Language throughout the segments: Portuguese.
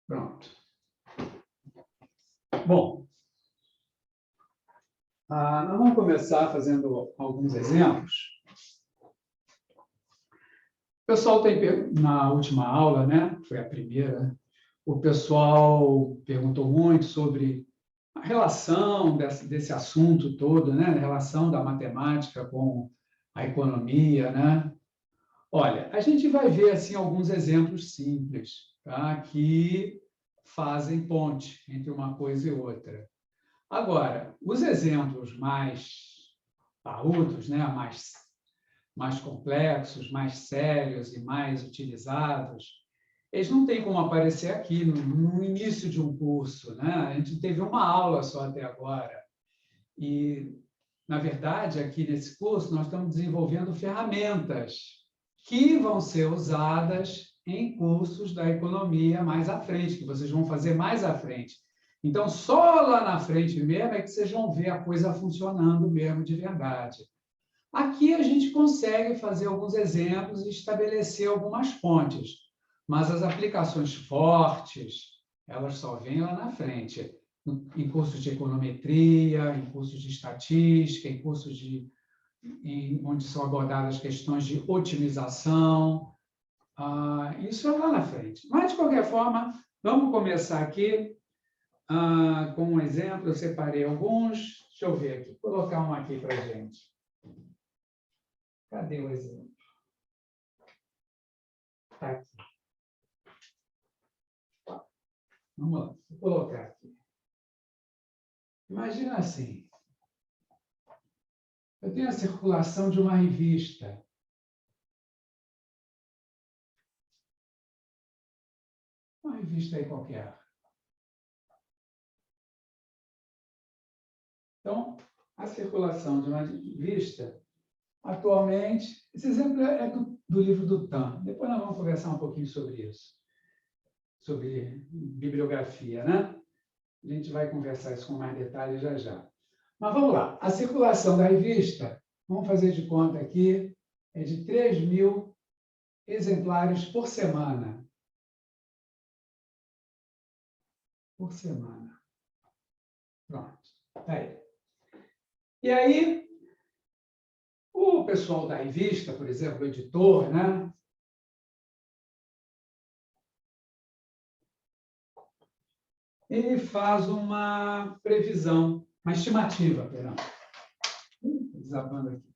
Pronto. Bom, nós vamos começar fazendo alguns exemplos. O pessoal tem, na última aula, né, foi a primeira, o pessoal perguntou muito sobre a relação desse assunto todo, né, a relação da matemática com a economia, né? Olha, a gente vai ver assim alguns exemplos simples, tá, que fazem ponte entre uma coisa e outra. Agora, os exemplos mais parrudos, né, mais complexos, mais sérios e mais utilizados, eles não têm como aparecer aqui no início de um curso, né? A gente teve uma aula só até agora. E, na verdade, aqui nesse curso, nós estamos desenvolvendo ferramentas que vão ser usadas em cursos da economia mais à frente, que vocês vão fazer mais à frente. Então, só lá na frente mesmo é que vocês vão ver a coisa funcionando mesmo de verdade. Aqui a gente consegue fazer alguns exemplos e estabelecer algumas pontes, mas as aplicações fortes, elas só vêm lá na frente, em cursos de econometria, em cursos de estatística, em cursos onde são abordadas questões de otimização. Isso é lá na frente. Mas, de qualquer forma, vamos começar aqui com um exemplo. Eu separei alguns. Deixa eu ver aqui, vou colocar um aqui para a gente. Cadê o exemplo? Está aqui. Vamos lá, vou colocar aqui. Imagina assim. Eu tenho a circulação de uma revista. Uma revista aí qualquer. Então, a circulação de uma revista, atualmente, esse exemplo é do livro do Tan. Depois nós vamos conversar um pouquinho sobre isso, sobre bibliografia, né? A gente vai conversar isso com mais detalhes já já. Mas vamos lá. A circulação da revista, vamos fazer de conta aqui, é de 3.000 exemplares por semana. Por semana. Pronto. Está aí. E aí, o pessoal da revista, por exemplo, o editor, né? Ele faz uma previsão, uma estimativa, perdão. Desabando aqui.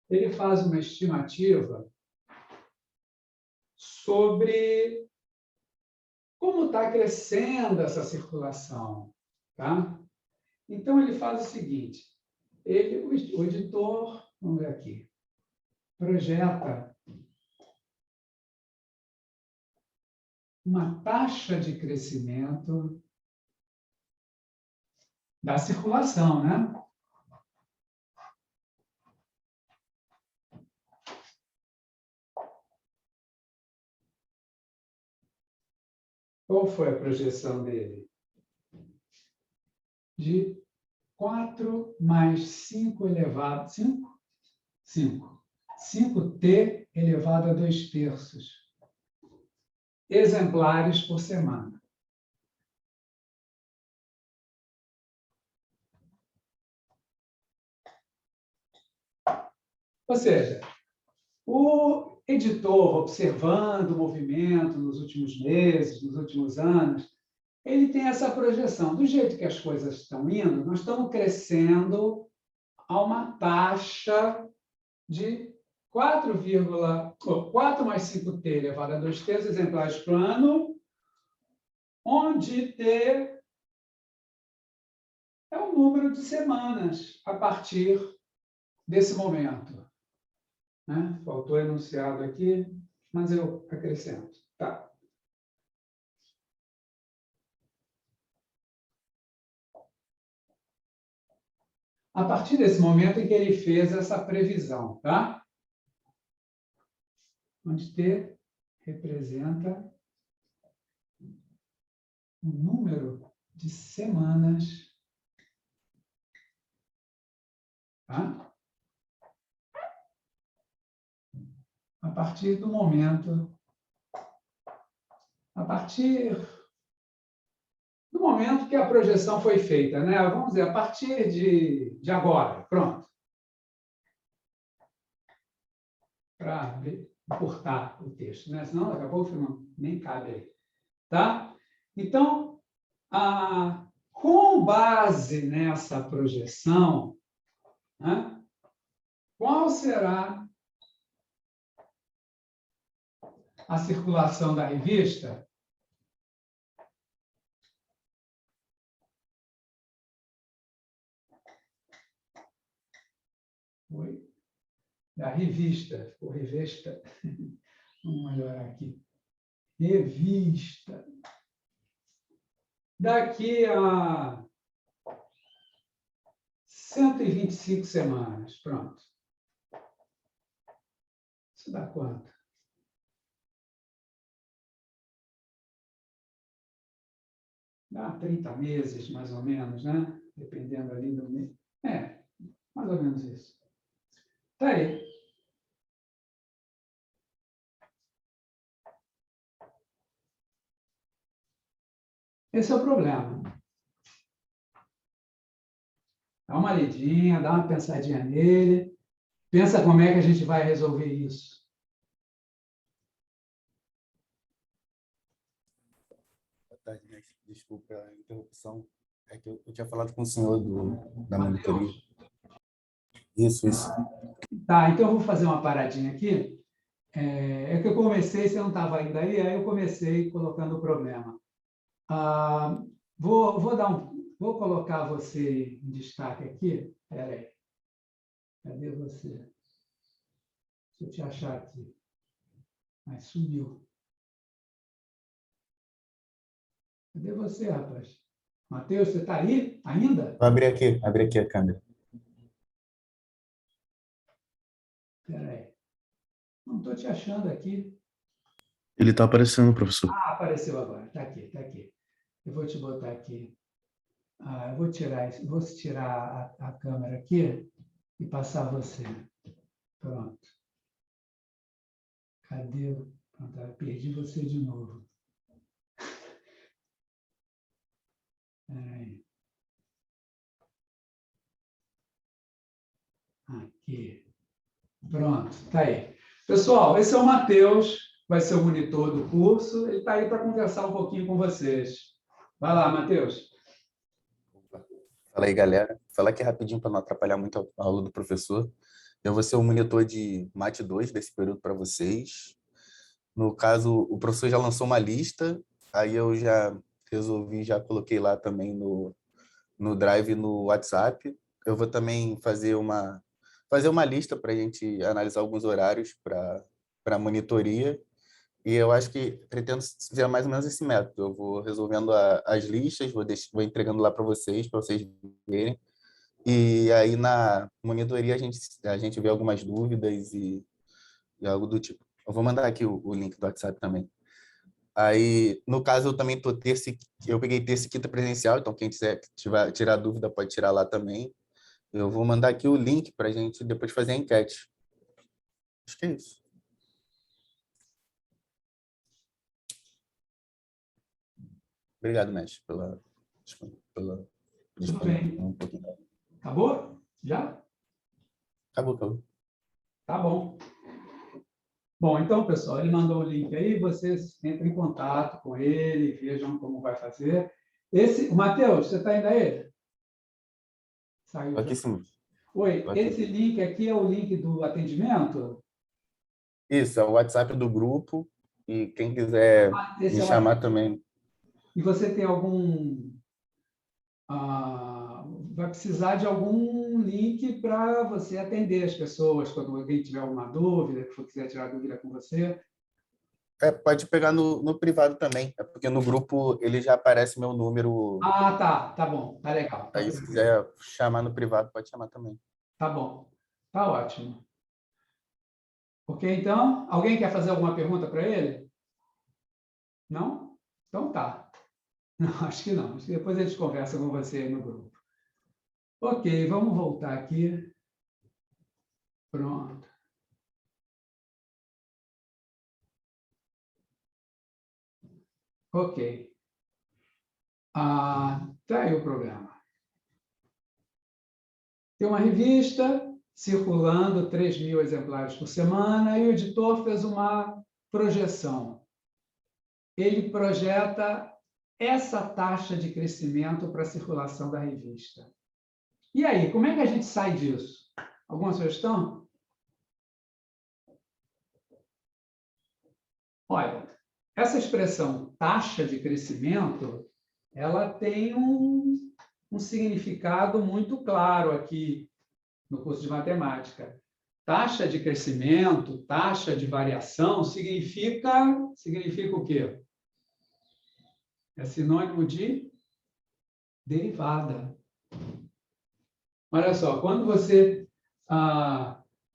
Ele faz uma estimativa sobre como está crescendo essa circulação, tá? Então, ele faz o seguinte, o editor, vamos ver aqui, projeta uma taxa de crescimento da circulação, né? Qual foi a projeção dele? De 4 mais 5 elevado... 5? 5. 5t elevado a 2/3 exemplares por semana. Ou seja, o editor, observando o movimento nos últimos meses, nos últimos anos, ele tem essa projeção. Do jeito que as coisas estão indo, nós estamos crescendo a uma taxa de 4 mais 5t elevado a 2/3 exemplares por ano, onde t é o número de semanas a partir desse momento. Né? Faltou enunciado aqui, mas eu acrescento. Tá. A partir desse momento em que ele fez essa previsão, tá? Onde t representa o número de semanas, tá? A partir do momento a partir do momento que a projeção foi feita, né? Vamos dizer, a partir de agora, pronto. Para encurtar o texto, né? Senão, daqui a pouco nem cabe aí. Tá? Então, com base nessa projeção, né, qual será a circulação da revista? Oi? Da revista. Ficou revista. Vamos melhorar aqui. Revista. Daqui a 125 semanas. Pronto. Isso dá quanto? Dá 30 meses, mais ou menos, né? Dependendo ali do mês. Mais ou menos isso. Tá aí. Esse é o problema. Dá uma lidinha, dá uma pensadinha nele. Pensa como é que a gente vai resolver isso. Boa tarde, mestre. Desculpa a interrupção. É que eu tinha falado com o senhor da monitoria. Isso. Tá, então eu vou fazer uma paradinha aqui. É que eu comecei, você não estava ainda aí eu comecei colocando o problema. Vou colocar você em destaque aqui. Espera aí. Cadê você? Deixa eu te achar aqui. Mas sumiu. Cadê você, rapaz? Matheus, você está aí ainda? Vou abrir aqui a câmera. Espera aí. Não estou te achando aqui. Ele está aparecendo, professor. Apareceu agora. Está aqui, está aqui. Eu vou te botar aqui. Eu vou tirar a câmera aqui e passar você. Pronto. Cadê? Pronto, eu perdi você de novo. Aí. Aqui. Pronto, está aí. Pessoal, esse é o Matheus, vai ser o monitor do curso. Ele está aí para conversar um pouquinho com vocês. Vai lá, Matheus. Fala aí, galera. Fala aqui rapidinho para não atrapalhar muito a aula do professor. Eu vou ser o monitor de Mate 2 desse período para vocês. No caso, o professor já lançou uma lista, aí eu já resolvi, já coloquei lá também no Drive, no WhatsApp. Eu vou também fazer uma lista para a gente analisar alguns horários para monitoria. E eu acho que pretendo fazer mais ou menos esse método. Eu vou resolvendo as listas, vou entregando lá para vocês verem. E aí, na monitoria, a gente vê algumas dúvidas e algo do tipo. Eu vou mandar aqui o link do WhatsApp também. Aí, no caso, eu também eu peguei terça e quinta presencial, então quem quiser tirar dúvida pode tirar lá também. Eu vou mandar aqui o link para a gente depois fazer a enquete. Acho que é isso. Obrigado, mestre, pela Tudo bem. um pouquinho. Acabou? Já? Acabou. Tá bom. Bom, então, pessoal, ele mandou o link aí, vocês entrem em contato com ele, vejam como vai fazer. O Matheus, você está ainda aí? Saiu. Aqui sim. Oi, Aqui. esse link aqui é o link do atendimento? Isso, é o WhatsApp do grupo e quem quiser me chamar também. E você tem vai precisar de algum link para você atender as pessoas quando alguém tiver alguma dúvida, que for quiser tirar dúvida com você. Pode pegar no privado também, é porque no grupo ele já aparece meu número. Tá bom, tá legal. Tá Aí se quiser chamar no privado, pode chamar também. Tá bom, tá ótimo. Ok, então? Alguém quer fazer alguma pergunta para ele? Não? Então tá. Não, acho que não. Acho que depois eles conversam com você aí no grupo. Ok, vamos voltar aqui. Pronto. Ok. Tá aí o problema. Tem uma revista circulando 3.000 exemplares por semana e o editor fez uma projeção. Ele projeta essa taxa de crescimento para a circulação da revista. E aí, como é que a gente sai disso? Alguma sugestão? Olha, essa expressão taxa de crescimento, ela tem um significado muito claro aqui no curso de matemática. Taxa de crescimento, taxa de variação, significa o quê? É sinônimo de derivada. Olha só, quando você...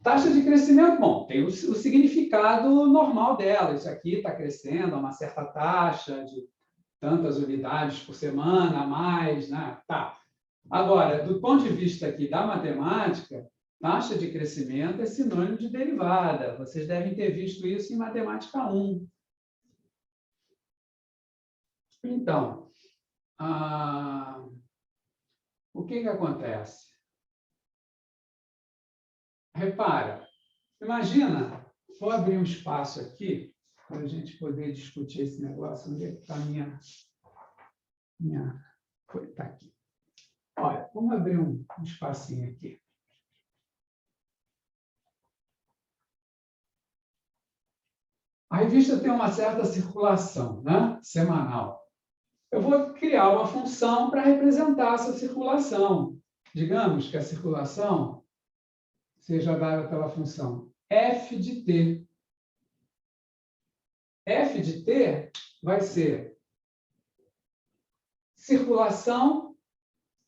taxa de crescimento, bom, tem o significado normal dela. Isso aqui está crescendo a uma certa taxa de tantas unidades por semana, a mais, né? Tá. Agora, do ponto de vista aqui da matemática, taxa de crescimento é sinônimo de derivada. Vocês devem ter visto isso em matemática 1. Então, o que acontece? Repara, imagina, vou abrir um espaço aqui para a gente poder discutir esse negócio. Onde é que está a minha... Está aqui. Olha, vamos abrir um espacinho aqui. A revista tem uma certa circulação, né? Semanal. Eu vou criar uma função para representar essa circulação. Digamos que a circulação seja dada pela função f de t. F de t vai ser circulação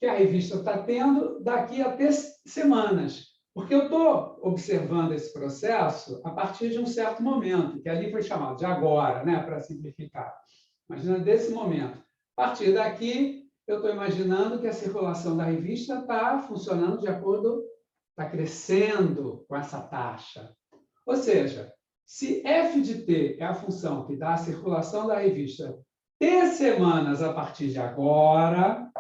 que a revista está tendo daqui a T semanas. Porque eu estou observando esse processo a partir de um certo momento, que ali foi chamado de agora, né, para simplificar. Imagina desse momento. A partir daqui, eu estou imaginando que a circulação da revista está funcionando de acordo, está crescendo com essa taxa. Ou seja, se f de t é a função que dá a circulação da revista T semanas a partir de agora,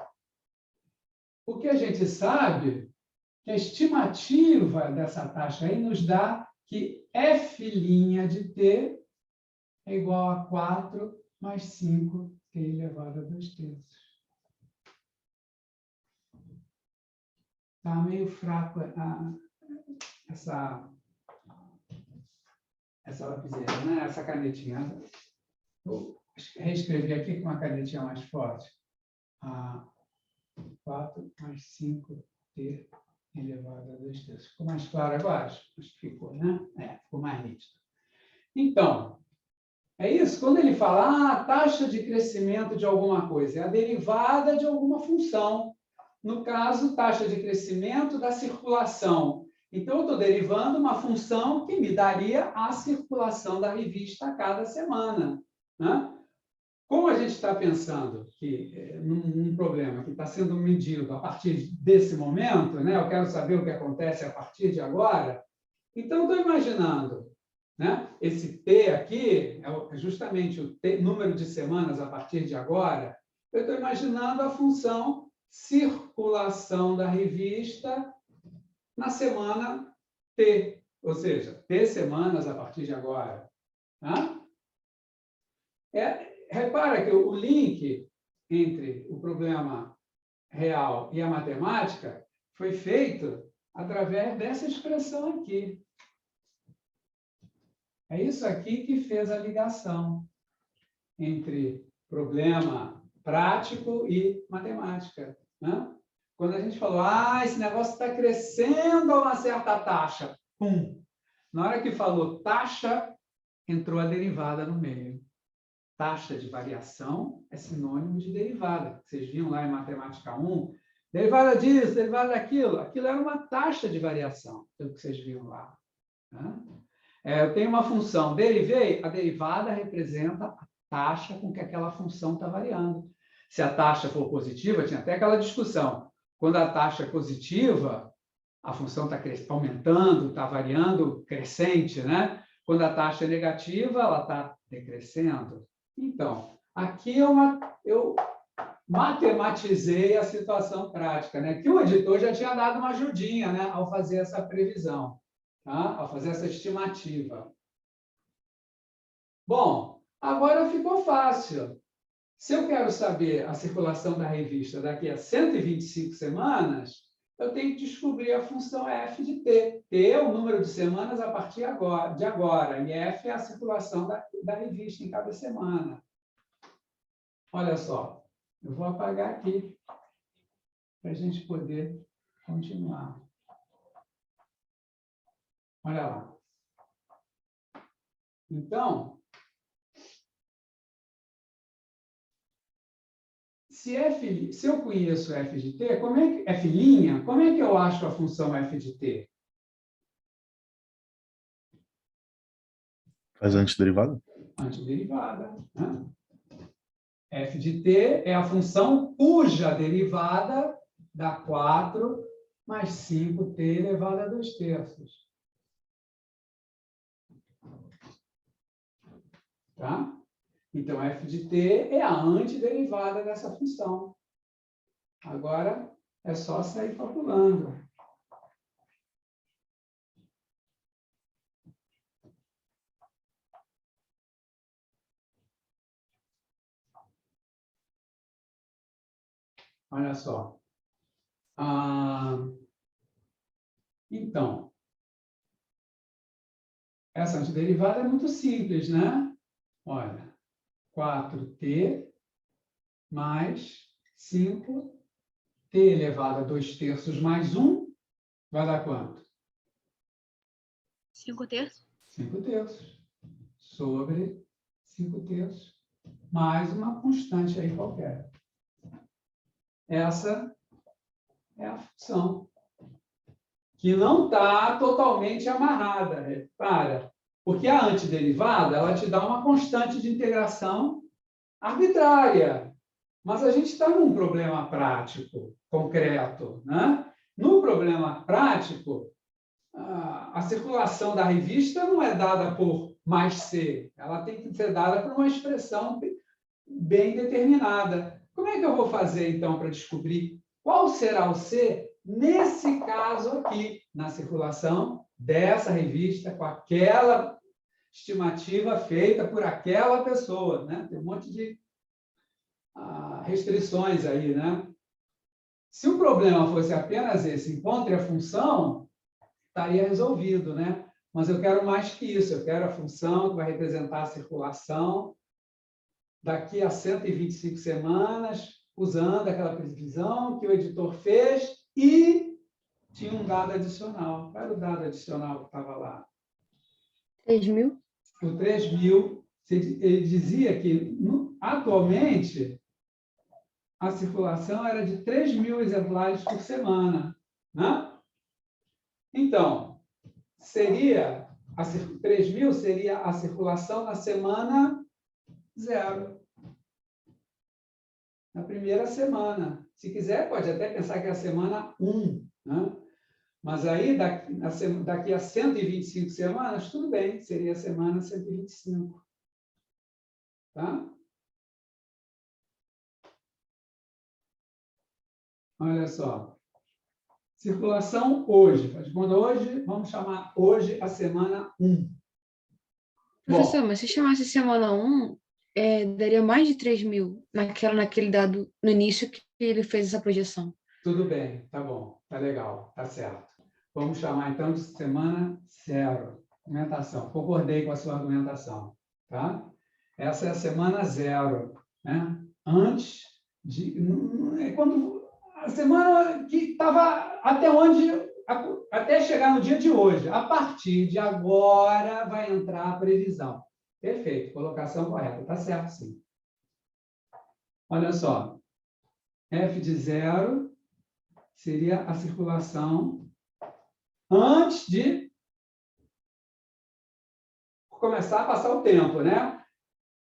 o que a gente sabe que a estimativa dessa taxa aí nos dá que f' de t é igual a 4 mais 5 t elevado a 2/3. Está meio fraco essa lapiseira, né? Essa canetinha. Vou reescrever aqui com uma canetinha mais forte. 4 mais 5t elevado a 2/3. Ficou mais claro agora? Acho que ficou, né? Ficou mais nítido. Então, é isso. Quando ele fala taxa de crescimento de alguma coisa, é a derivada de alguma função. No caso, taxa de crescimento da circulação. Então, eu estou derivando uma função que me daria a circulação da revista a cada semana, né? Como a gente está pensando que num problema que está sendo medido a partir desse momento, né? Eu quero saber o que acontece a partir de agora, então estou imaginando, né? Esse T aqui é justamente o número de semanas a partir de agora. Eu estou imaginando a função circulação da revista na semana T, ou seja, T semanas a partir de agora. Tá? Repara que o link entre o problema real e a matemática foi feito através dessa expressão aqui. É isso aqui que fez a ligação entre problema prático e matemática, né? Quando a gente falou, esse negócio está crescendo a uma certa taxa, pum! Na hora que falou taxa, entrou a derivada no meio. Taxa de variação é sinônimo de derivada. Vocês viam lá em Matemática 1, derivada disso, derivada daquilo. Aquilo era uma taxa de variação, pelo que vocês viram lá. Né? Eu tenho uma função, derivei, a derivada representa a taxa com que aquela função está variando. Se a taxa for positiva, tinha até aquela discussão. Quando a taxa é positiva, a função está aumentando, está variando, crescente, né? Quando a taxa é negativa, ela está decrescendo. Então, Aqui eu matematizei a situação prática, né? Que o editor já tinha dado uma ajudinha, né? Ao fazer essa previsão, tá? Ao fazer essa estimativa. Bom, agora ficou fácil. Se eu quero saber a circulação da revista daqui a 125 semanas, eu tenho que descobrir a função f de t. T é o número de semanas a partir de agora, e f é a circulação da revista em cada semana. Olha só, eu vou apagar aqui, para a gente poder continuar. Olha lá. Então, se eu conheço f de t, f', como é que eu acho a função f de t? Faz a antiderivada? Antiderivada, né? F de t é a função cuja derivada dá 4 mais 5t elevado a 2/3. Tá? Então, f de t é a antiderivada dessa função. Agora, é só sair calculando. Olha só. Então, essa antiderivada é muito simples, né? Olha, 4t mais 5t elevado a 2/3 mais 1 vai dar quanto? 5/3. 5/3 sobre 5/3 mais uma constante aí qualquer. Essa é a função que não está totalmente amarrada. Repara, porque a antiderivada ela te dá uma constante de integração arbitrária. Mas a gente está num problema prático, concreto, né? No problema prático, a circulação da revista não é dada por mais C, ela tem que ser dada por uma expressão bem determinada. Como é que eu vou fazer, então, para descobrir qual será o C nesse caso aqui, na circulação dessa revista, com aquela estimativa feita por aquela pessoa, né? Tem um monte de restrições aí, né? Se o problema fosse apenas esse, encontre a função, estaria resolvido, né? Mas eu quero mais que isso, eu quero a função que vai representar a circulação daqui a 125 semanas, usando aquela previsão que o editor fez e tinha um dado adicional. Qual era o dado adicional que estava lá? 3.000. O 3.000, ele dizia que, atualmente, a circulação era de 3.000 exemplares por semana, né? Então, 3.000 seria a circulação na semana 0. Na primeira semana. Se quiser, pode até pensar que é a semana 1, né? Mas aí, daqui a 125 semanas, tudo bem, seria a semana 125. Tá? Olha só. Circulação hoje. Faz de conta hoje, vamos chamar hoje a semana 1. Professor, mas se chamasse semana 1, daria mais de 3.000 naquele dado no início que ele fez essa projeção. Tudo bem, tá bom, tá legal, tá certo. Vamos chamar então de semana 0. Argumentação. Concordei com a sua argumentação, tá? Essa é a semana 0, né? Antes de quando a semana que estava até chegar no dia de hoje. A partir de agora vai entrar a previsão. Perfeito, colocação correta, tá certo, sim. Olha só, f de 0 seria a circulação antes de começar a passar o tempo, né?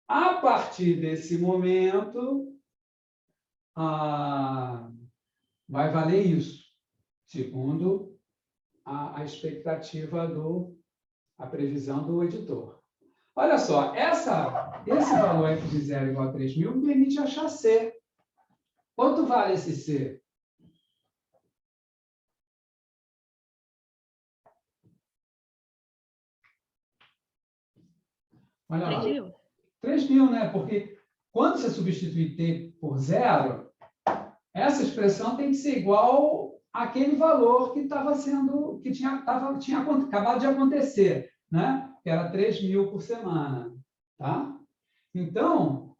A partir desse momento, vai valer isso, segundo a expectativa a previsão do editor. Olha só, esse valor f de 0 igual a 3.000 me permite achar C. Quanto vale esse C? Olha lá. 3.000. 3.000, né? Porque quando você substitui t por 0, essa expressão tem que ser igual àquele valor que estava sendo, que tinha acabado de acontecer, né? Que era 3.000 por semana, tá? Então,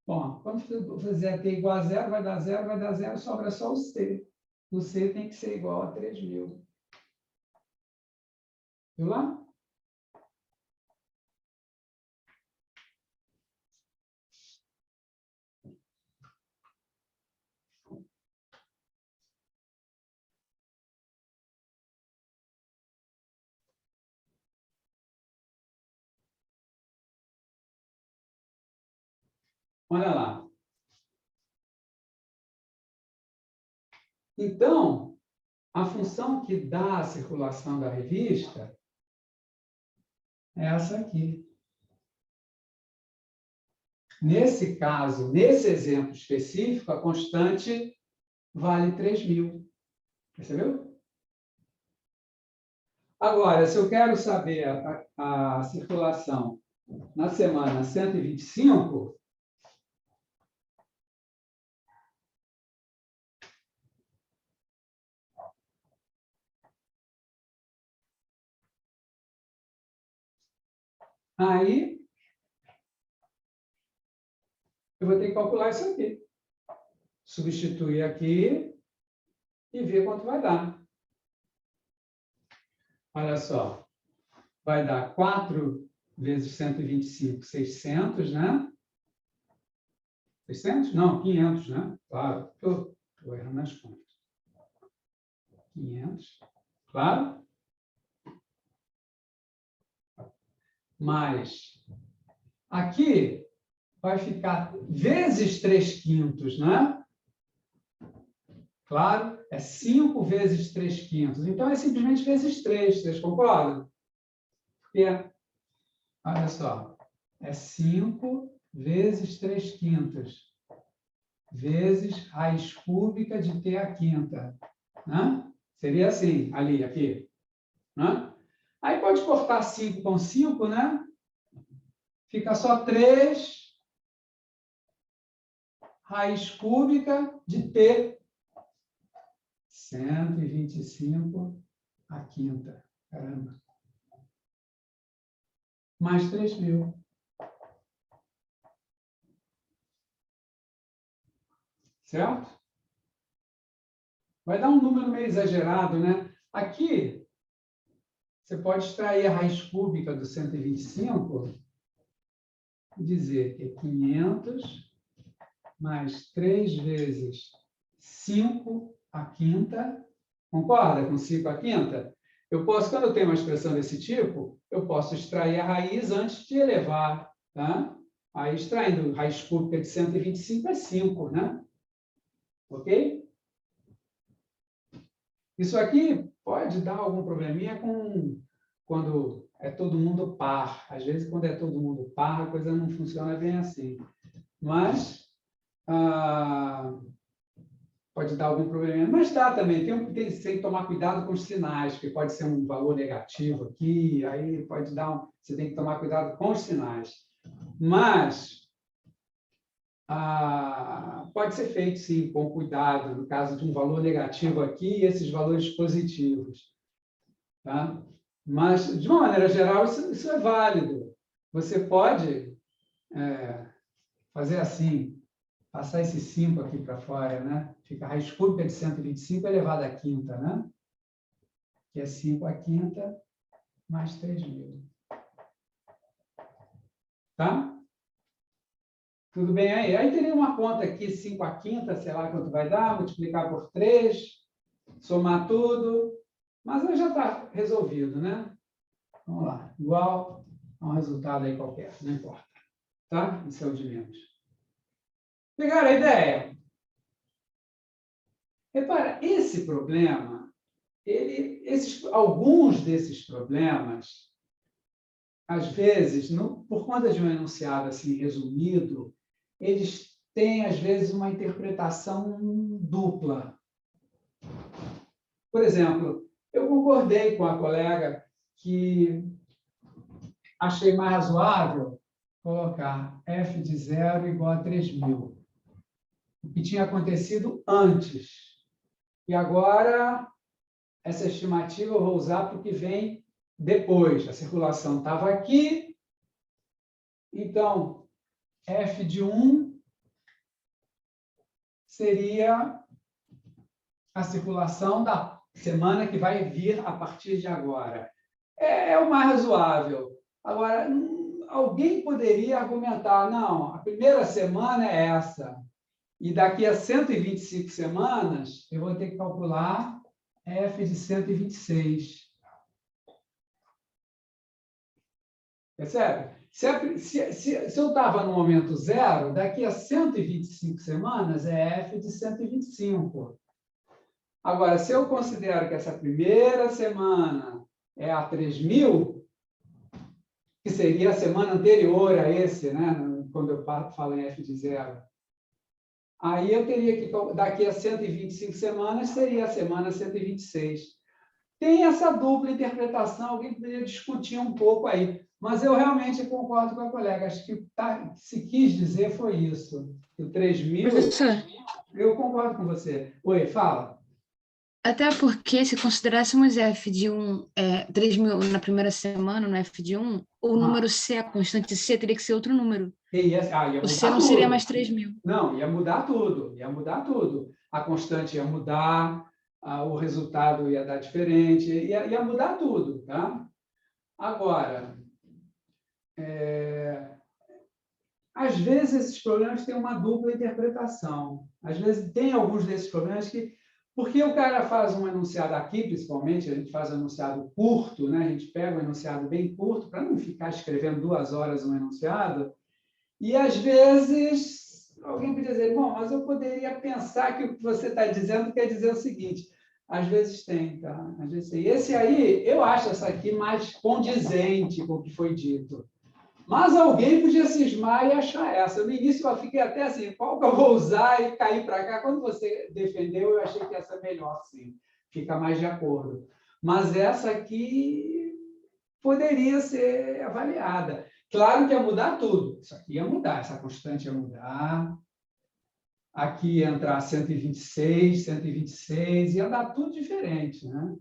bom, quando fizer t igual a 0, vai dar 0, vai dar 0, sobra só o C. O C tem que ser igual a 3.000. Viu lá? Olha lá. Então, a função que dá a circulação da revista é essa aqui. Nesse caso, nesse exemplo específico, a constante vale 3.000. Percebeu? Agora, se eu quero saber a circulação na semana 125, aí eu vou ter que calcular isso aqui. Substituir aqui e ver quanto vai dar. Olha só. Vai dar 4 vezes 125, 600, né? 600? Não, 500, né? Claro, estou errando nas contas. 500, claro. Mais, aqui vai ficar vezes 3/5, né? Claro, é 5 vezes 3/5. Então, é simplesmente vezes 3, vocês concordam? Porque, olha só, é 5 vezes 3/5, vezes raiz cúbica de t à quinta. Né? Seria assim, ali, aqui. Né? Aí pode cortar 5 com 5, né? Fica só 3 raiz cúbica de t. 125 à quinta. Caramba. Mais 3.000. Certo? Vai dar um número meio exagerado, né? Aqui, você pode extrair a raiz cúbica do 125 e dizer que é 500 mais 3 vezes 5 à quinta. Concorda com 5 à quinta? Eu posso, quando eu tenho uma expressão desse tipo, eu posso extrair a raiz antes de elevar. Tá? Aí, extraindo raiz cúbica de 125 é 5, né? Ok? Isso aqui pode dar algum probleminha quando é todo mundo par. Às vezes, quando é todo mundo par, a coisa não funciona bem assim. Mas pode dar algum probleminha. Mas dá também. Tem que tomar cuidado com os sinais, que pode ser um valor negativo aqui, aí pode dar você tem que tomar cuidado com os sinais. Mas pode ser feito, sim, com cuidado, no caso de um valor negativo aqui e esses valores positivos. Tá? Mas, de uma maneira geral, isso é válido. Você pode fazer assim, passar esse 5 aqui para fora, né? Fica a raiz cúbica de 125 elevado à quinta, né? Que é 5 à quinta mais 3.000. Tá? Tudo bem aí? Aí teria uma conta aqui, 5 à quinta, sei lá quanto vai dar, multiplicar por 3, somar tudo, mas aí já está resolvido, né? Vamos lá, igual a um resultado aí qualquer, não importa. Tá? Isso é o de menos. Pegaram a ideia? Repara, esse problema, alguns desses problemas, às vezes, por conta de um enunciado assim resumido, eles têm, às vezes, uma interpretação dupla. Por exemplo, eu concordei com a colega que achei mais razoável colocar f de 0 igual a 3.000, o que tinha acontecido antes. E agora, essa estimativa eu vou usar para o que vem depois. A circulação estava aqui, então, f de 1 seria a circulação da semana que vai vir a partir de agora. É o mais razoável. Agora, alguém poderia argumentar, não, a primeira semana é essa, e daqui a 125 semanas eu vou ter que calcular f de 126. Percebe? Se eu estava no momento zero, daqui a 125 semanas é f de 125. Agora, se eu considero que essa primeira semana é a 3.000, que seria a semana anterior a esse, né? Quando eu falo em f de 0, aí eu teria que, daqui a 125 semanas, seria a semana 126. Tem essa dupla interpretação, alguém poderia discutir um pouco aí, mas eu realmente concordo com a colega, acho que se quis dizer foi isso, o 3.000, Professor, eu concordo com você. Oi, fala. até porque, se considerássemos f de 3.000 na primeira semana, no f de 1, o número c, a constante c, teria que ser outro número. Ia O mudar c não tudo. seria mais 3.000. Não, ia mudar tudo, ia mudar tudo. A constante ia mudar, o resultado ia dar diferente, ia mudar tudo, tá? Agora, às vezes esses problemas têm uma dupla interpretação. Às vezes tem alguns desses problemas que, porque o cara faz um enunciado aqui, principalmente, a gente faz um enunciado curto, né? A gente pega um enunciado bem curto para não ficar escrevendo 2 horas um enunciado, e às vezes alguém podia dizer, bom, mas eu poderia pensar que o que você está dizendo quer dizer o seguinte. Às vezes tem, tá? Às vezes tem. Esse aí, eu acho essa aqui mais condizente com o que foi dito. Mas alguém podia cismar e achar essa. No início eu fiquei até assim, qual que eu vou usar e cair para cá. Quando você defendeu, eu achei que essa é melhor, sim. Fica mais de acordo. Mas essa aqui poderia ser avaliada. Claro que ia mudar tudo. Isso aqui ia mudar, essa constante ia mudar. Aqui ia entrar 126, 126, ia dar tudo diferente, né?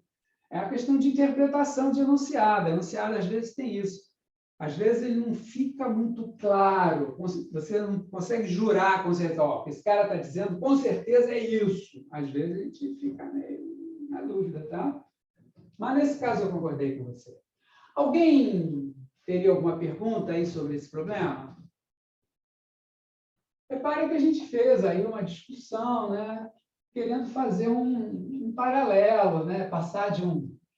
É a questão de interpretação de enunciado. Enunciado, às vezes, tem isso. Às vezes, ele não fica muito claro. Você não consegue jurar com certeza. Ó, esse cara está dizendo, com certeza é isso. Às vezes, a gente fica meio na dúvida, tá? Mas, nesse caso, eu concordei com você. Alguém teria alguma pergunta aí sobre esse problema? Repare que a gente fez aí uma discussão, né? Querendo fazer um paralelo, né? Passar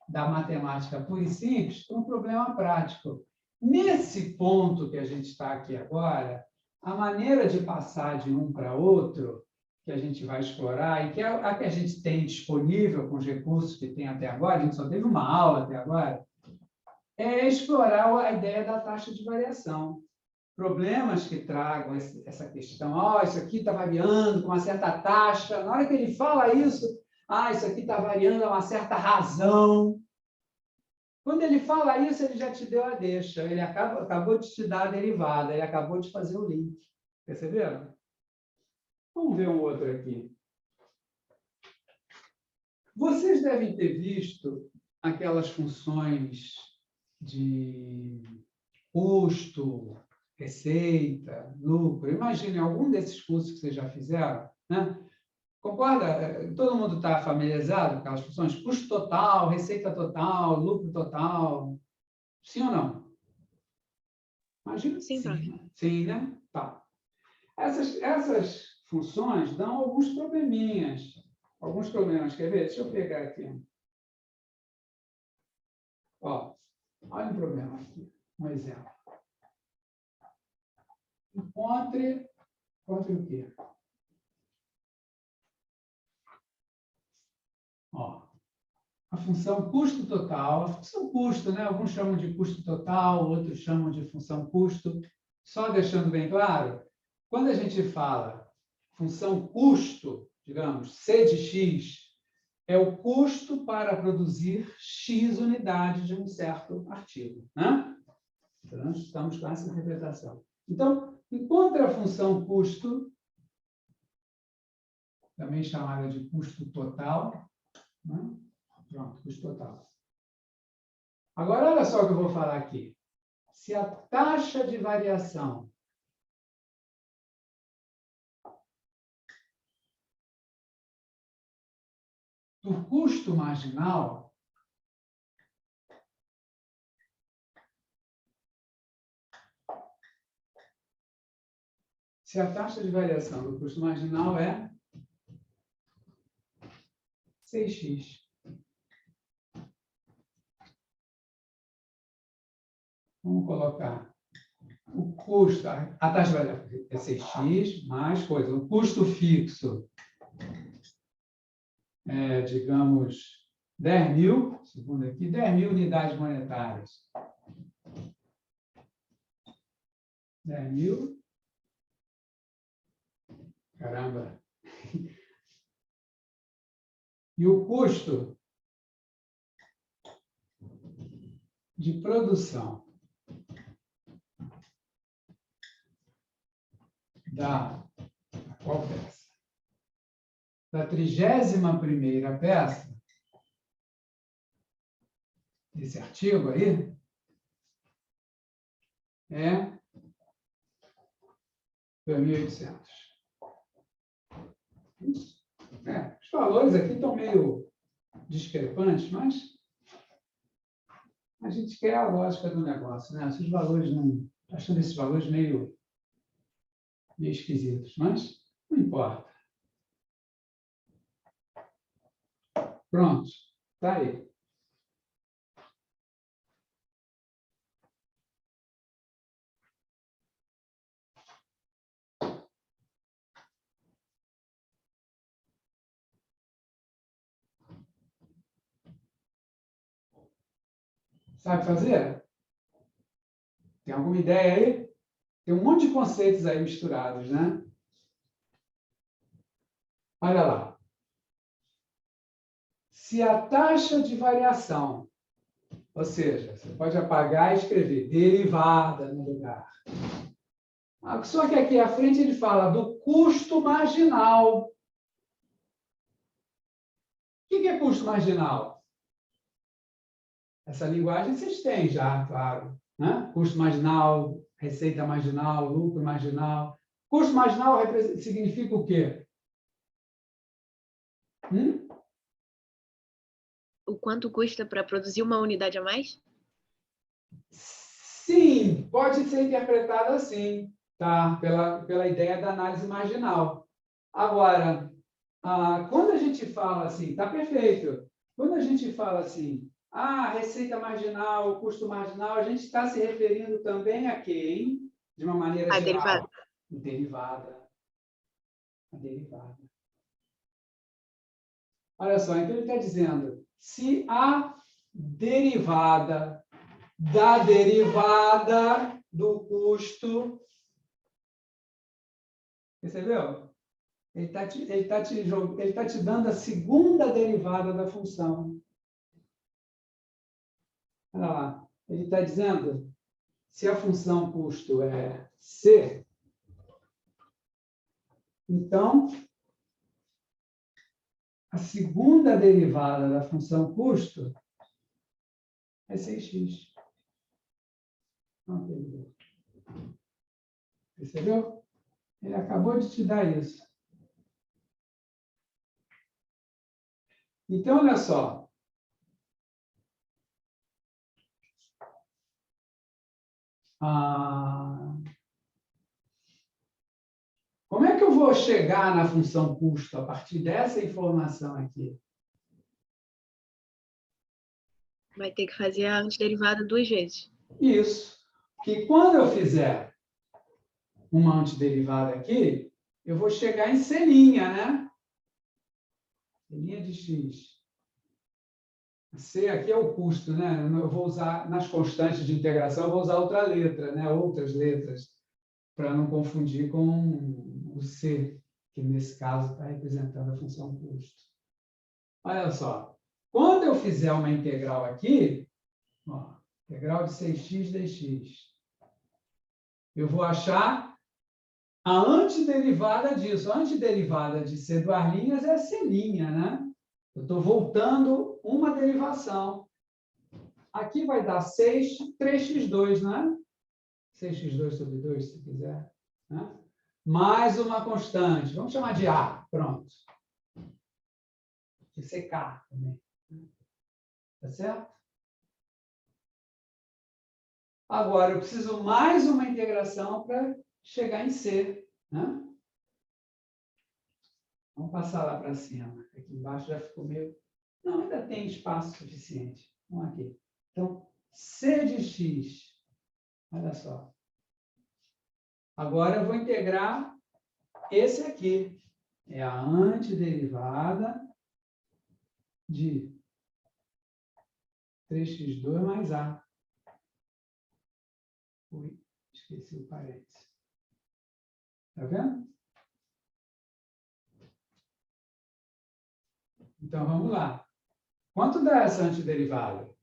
da matemática pura e simples para um problema prático. Nesse ponto que a gente está aqui agora, a maneira de passar de um para outro, que a gente vai explorar, e que é a que a gente tem disponível com os recursos que tem até agora, a gente só teve uma aula até agora, é explorar a ideia da taxa de variação. Problemas que tragam essa questão, isso aqui está variando com uma certa taxa, na hora que ele fala isso, isso aqui está variando a uma certa razão. Quando ele fala isso, ele já te deu a deixa, ele acabou de te dar a derivada, ele acabou de fazer o link. Perceberam? Vamos ver um outro aqui. Vocês devem ter visto aquelas funções de custo, receita, lucro. Imagine algum desses cursos que vocês já fizeram, né? Concorda? Todo mundo está familiarizado com aquelas funções? Custo total, receita total, lucro total. Sim ou não? Imagina que Sim, prof. Sim, né? Tá. Essas funções dão alguns probleminhas. Alguns problemas. Quer ver? Deixa eu pegar aqui. Ó, olha um problema aqui. Um exemplo. Encontre o quê? Ó, a função custo total, a função custo, né? Alguns chamam de custo total, outros chamam de função custo. Só deixando bem claro, quando a gente fala função custo, digamos, C de X, é o custo para produzir X unidades de um certo artigo, né? Então, nós estamos com essa interpretação. Então, enquanto a função custo, também chamada de custo total, né? Pronto, custo total. Agora, olha só o que eu vou falar aqui. Se a taxa de variação do custo marginal se a taxa de variação do custo marginal é 6x. Vamos colocar o custo, a taxa de variação é 6x mais coisa. O custo fixo é, digamos, 10.000, segundo aqui, 10.000 unidades monetárias. 10.000. Caramba. E o custo de produção da qual peça? Da 31ª peça desse artigo aí é 2.800. Os valores aqui estão meio discrepantes, mas a gente quer a lógica do negócio, né? Esses valores não... achando esses valores meio esquisitos, mas não importa. Pronto, está aí. Sabe fazer? Tem alguma ideia aí? Tem um monte de conceitos aí misturados, né? Olha lá. Se a taxa de variação, ou seja, você pode apagar e escrever derivada no lugar. Só que aqui à frente ele fala do custo marginal. O que é custo marginal? Essa linguagem vocês têm já, claro. Né? Custo marginal, receita marginal, lucro marginal. Custo marginal significa o quê? O quanto custa para produzir uma unidade a mais? Sim, pode ser interpretado assim, tá? Pela ideia da análise marginal. Agora, quando a gente fala assim, tá perfeito. Quando a gente fala assim, receita marginal, custo marginal, a gente está se referindo também a quem? De uma maneira geral. Derivada. Derivada. A derivada. Olha só, então ele está dizendo, se a derivada da derivada do custo, percebeu? Ele está te dando a segunda derivada da função. Olha lá, ele está dizendo, se a função custo é C, então, a segunda derivada da função custo é 6x. Percebeu? Ele acabou de te dar isso. Então, olha só. Como é que eu vou chegar na função custo a partir dessa informação aqui? Vai ter que fazer a antiderivada 2 vezes. Isso. Que quando eu fizer uma antiderivada aqui, eu vou chegar em C', né? C' de x. C aqui é o custo, né? Eu vou usar, nas constantes de integração, eu vou usar outra letra, né? Outras letras, para não confundir com o C, que nesse caso está representando a função custo. Olha só, quando eu fizer uma integral aqui, ó, integral de 6x dx, eu vou achar a antiderivada disso. A antiderivada de C duas linhas é C', né? Eu estou voltando uma derivação. Aqui vai dar 6, 3x2, não é? 6x2 sobre 2, se quiser. Né? Mais uma constante. Vamos chamar de A. Pronto. Pode ser K também. Tá certo? Agora, eu preciso mais uma integração para chegar em C. Né? Vamos passar lá para cima. Aqui embaixo já ficou meio... Não, ainda tem espaço suficiente. Vamos aqui. Então, C de x. Olha só. Agora eu vou integrar esse aqui. É a antiderivada de 3x2 mais A. Ui, esqueci o parênteses. Está vendo? Então, vamos lá. Quanto dá essa antiderivada?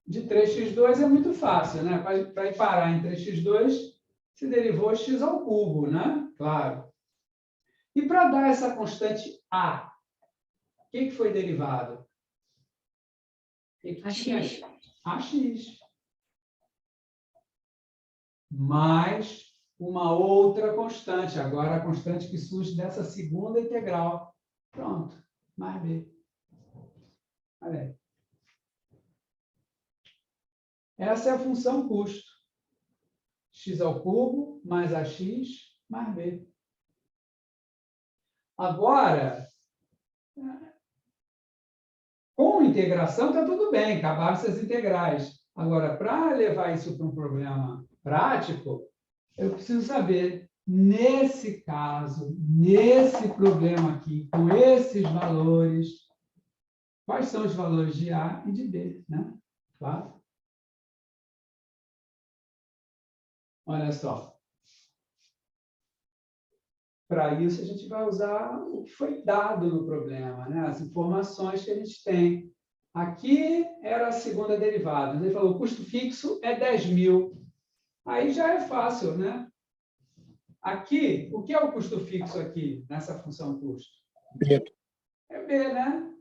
De 3x2 é muito fácil, né? Para ir parar em 3x2, se derivou x ao cubo, né? Claro. E para dar essa constante A, o que foi derivado? AX. AX. Mais uma outra constante. Agora, a constante que surge dessa segunda integral. Pronto. Mais B. Olha aí. Essa é a função custo. X ao cubo mais AX mais B. Agora, com integração está tudo bem, acabaram-se as integrais. Agora, para levar isso para um problema prático, eu preciso saber, nesse caso, nesse problema aqui, com esses valores, quais são os valores de A e de B, né? Claro. Olha só. Para isso, a gente vai usar o que foi dado no problema, né? As informações que a gente tem. Aqui era a segunda derivada. Ele falou, o custo fixo é 10.000. Aí já é fácil, né? Aqui, o que é o custo fixo aqui, nessa função custo? B. É B, né?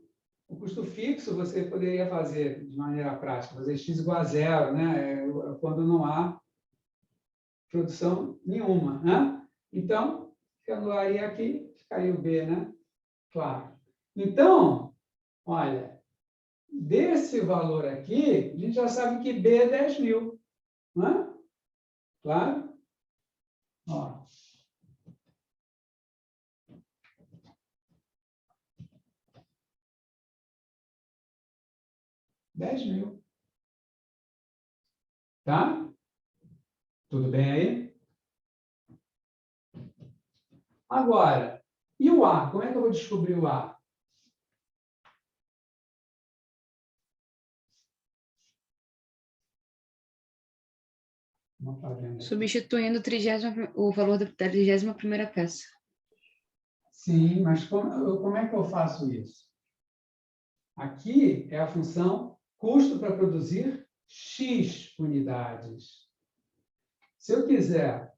O custo fixo você poderia fazer de maneira prática, fazer x igual a zero, né? Quando não há produção nenhuma, né? Então, eu anularia aqui, ficaria o B, né? Claro. Então, olha, desse valor aqui, a gente já sabe que B é 10.000, não é? Claro? Ó. R$10.000. Tá? Tudo bem aí? Agora, e o A? Como é que eu vou descobrir o A? Substituindo o valor da 31ª peça. Sim, mas como é que eu faço isso? Aqui é a função custo para produzir X unidades. Se eu quiser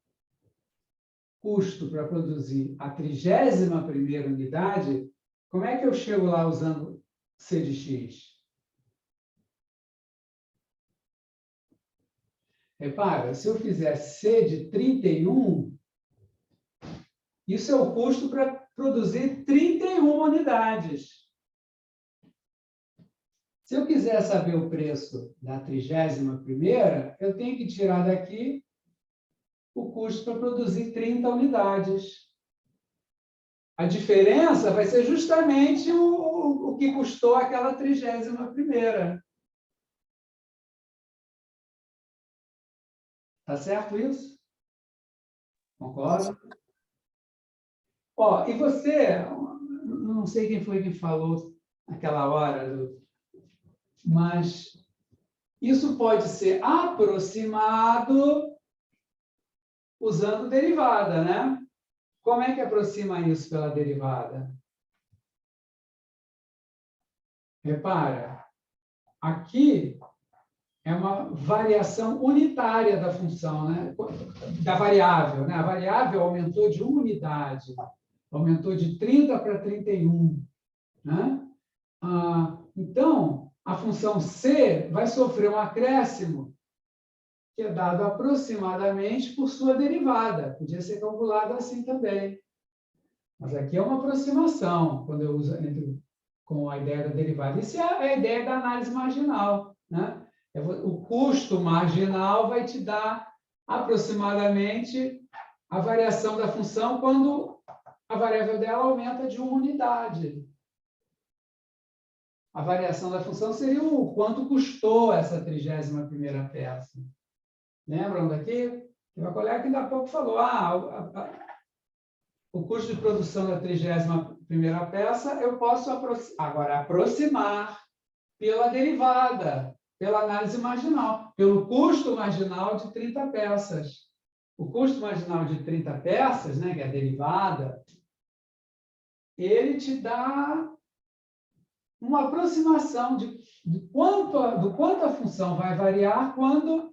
custo para produzir a 31ª unidade, como é que eu chego lá usando C de X? Repara, se eu fizer C de 31, isso é o custo para produzir 31 unidades. Se eu quiser saber o preço da 31ª, eu tenho que tirar daqui o custo para produzir 30 unidades. A diferença vai ser justamente o que custou aquela 31ª. Tá certo isso? Concorda? Ó, e você, não sei quem foi que falou naquela hora Mas isso pode ser aproximado usando derivada, né? Como é que aproxima isso pela derivada? Repara, aqui é uma variação unitária da função, né? Da variável, né? A variável aumentou de 1 unidade, aumentou de 30 para 31, né? Então, a função C vai sofrer um acréscimo que é dado aproximadamente por sua derivada. Podia ser calculado assim também. Mas aqui é uma aproximação, quando eu uso com a ideia da derivada. Isso é a ideia da análise marginal, né? O custo marginal vai te dar aproximadamente a variação da função quando a variável dela aumenta de 1 unidade. A variação da função seria o quanto custou essa 31ª peça. Lembram daqui? Meu colega ainda há pouco falou, o custo de produção da 31ª peça eu posso aproximar pela derivada, pela análise marginal, pelo custo marginal de 30 peças. O custo marginal de 30 peças, né, que é a derivada, ele te dá uma aproximação do quanto a função vai variar quando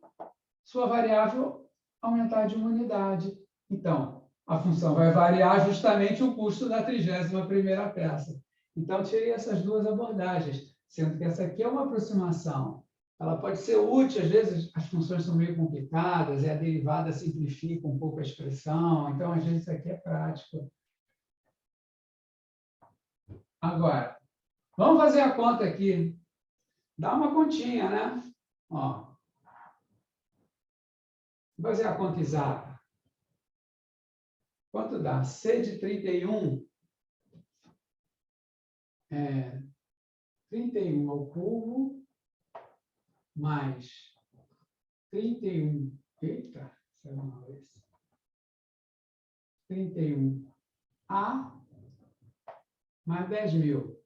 sua variável aumentar de 1 unidade. Então, a função vai variar justamente o custo da 31ª peça. Então, tirei essas duas abordagens, sendo que essa aqui é uma aproximação. Ela pode ser útil, às vezes as funções são meio complicadas, e a derivada simplifica um pouco a expressão, então, às vezes, isso aqui é prático. Agora, vamos fazer a conta aqui. Dá uma continha, né? Ó. Vou fazer a conta exata. Quanto dá? C de 31 é 31 ao cubo mais 31. Eita, saiu uma vez. 31A mais 10.000.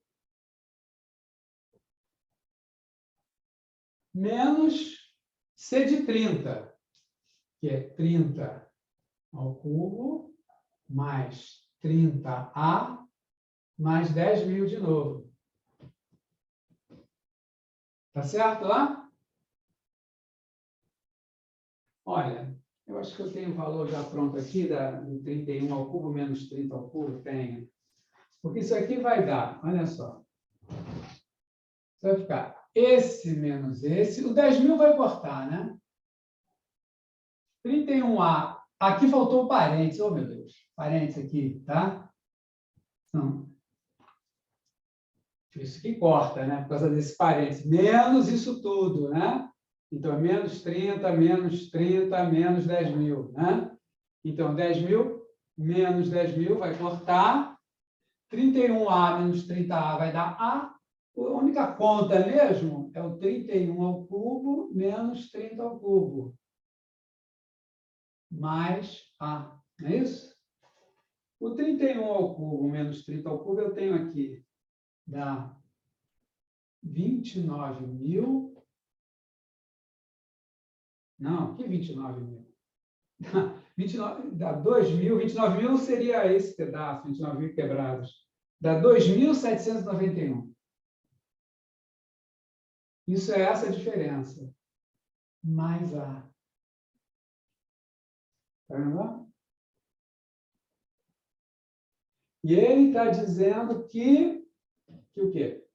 Menos C de 30, que é 30 ao cubo mais 30A mais 10.000 de novo. Tá certo lá? Olha, eu acho que eu tenho o valor já pronto aqui, do 31 ao cubo menos 30 ao cubo, tenho. Porque isso aqui vai dar, olha só. Isso vai ficar esse menos esse. O 10.000 vai cortar, né? 31A. Aqui faltou o parênteses. Oh, meu Deus. Parênteses aqui, tá? Não. Isso que corta, né? Por causa desse parênteses. Menos isso tudo, né? Então, menos 30, menos 30, menos 10.000, né? Então, 10.000 menos 10.000 vai cortar. 31A menos 30A vai dar A. A única conta mesmo é o 31 ao cubo menos 30 ao cubo. Mais A. Não é isso? O 31 ao cubo menos 30 ao cubo eu tenho aqui. Dá 29.000. Não, que 29.000? 29, dá 2.000. 29.000 seria esse pedaço, 29.000 quebrados. Dá 2.791. Isso é essa a diferença. Mais A. Tá vendo? E ele está dizendo que o quê?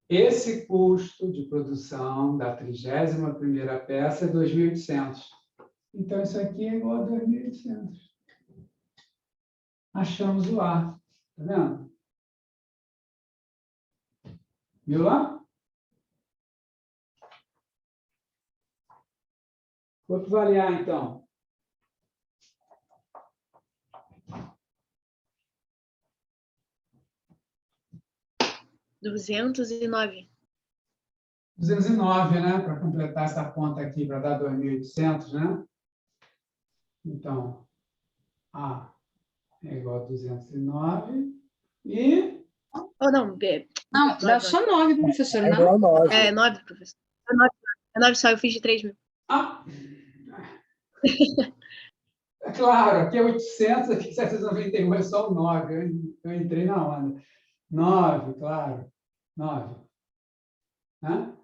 Esse custo de produção da 31ª peça é 2.800. Então, isso aqui é igual a 2.800. Achamos o A. Tá vendo? Viu lá? Vou avaliar, então. R$209. 209, né? Para completar essa conta aqui, para dar 2.800, né? Então, A é igual a 209 e... Oh, não, Não, dá só 9, professor, É não? igual a 9. É 9, professor. É 9 só, eu fiz de 3 mil. Ah! É claro, aqui é 800, aqui é 791, é só o 9. Eu entrei na onda. 9, claro. 9. Né?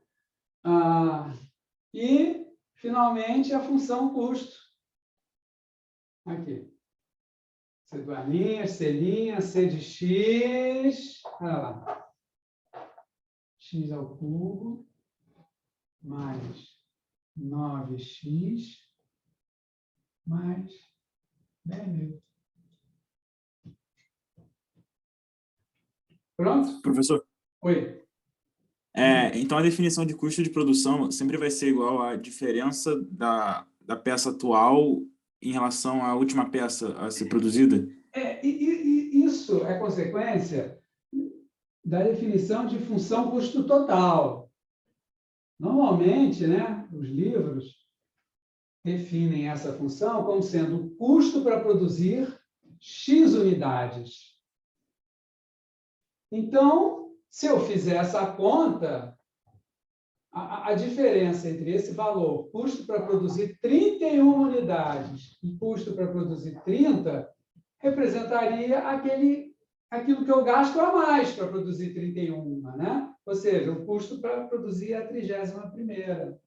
E, finalmente, a função custo. Aqui. C duas linhas, C de x. Olha lá. X ao cubo mais 9x mais 10.000. Pronto? Professor, Oi. então a definição de custo de produção sempre vai ser igual à diferença da peça atual em relação à última peça a ser produzida? Isso é consequência da definição de função custo total. Normalmente, né, os livros definem essa função como sendo o custo para produzir X unidades. Então, se eu fizer essa conta, a diferença entre esse valor, custo para produzir 31 unidades e custo para produzir 30, representaria aquilo que eu gasto a mais para produzir 31, né? Ou seja, o custo para produzir a 31ª.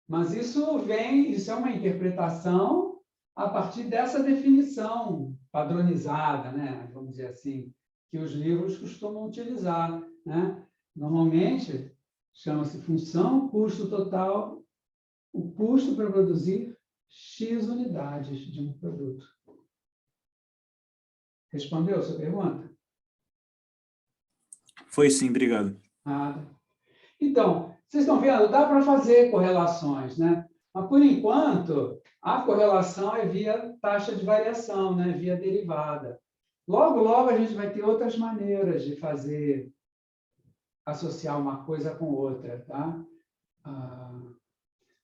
Mas isso é uma interpretação a partir dessa definição padronizada, né? Vamos dizer assim, que os livros costumam utilizar, né? Normalmente, chama-se função custo total, o custo para produzir X unidades de um produto. Respondeu a sua pergunta? Foi sim, obrigado. Nada. Então, vocês estão vendo, dá para fazer correlações, né? Mas, por enquanto, a correlação é via taxa de variação, né? Via derivada. Logo, logo, a gente vai ter outras maneiras de fazer, associar uma coisa com outra, tá?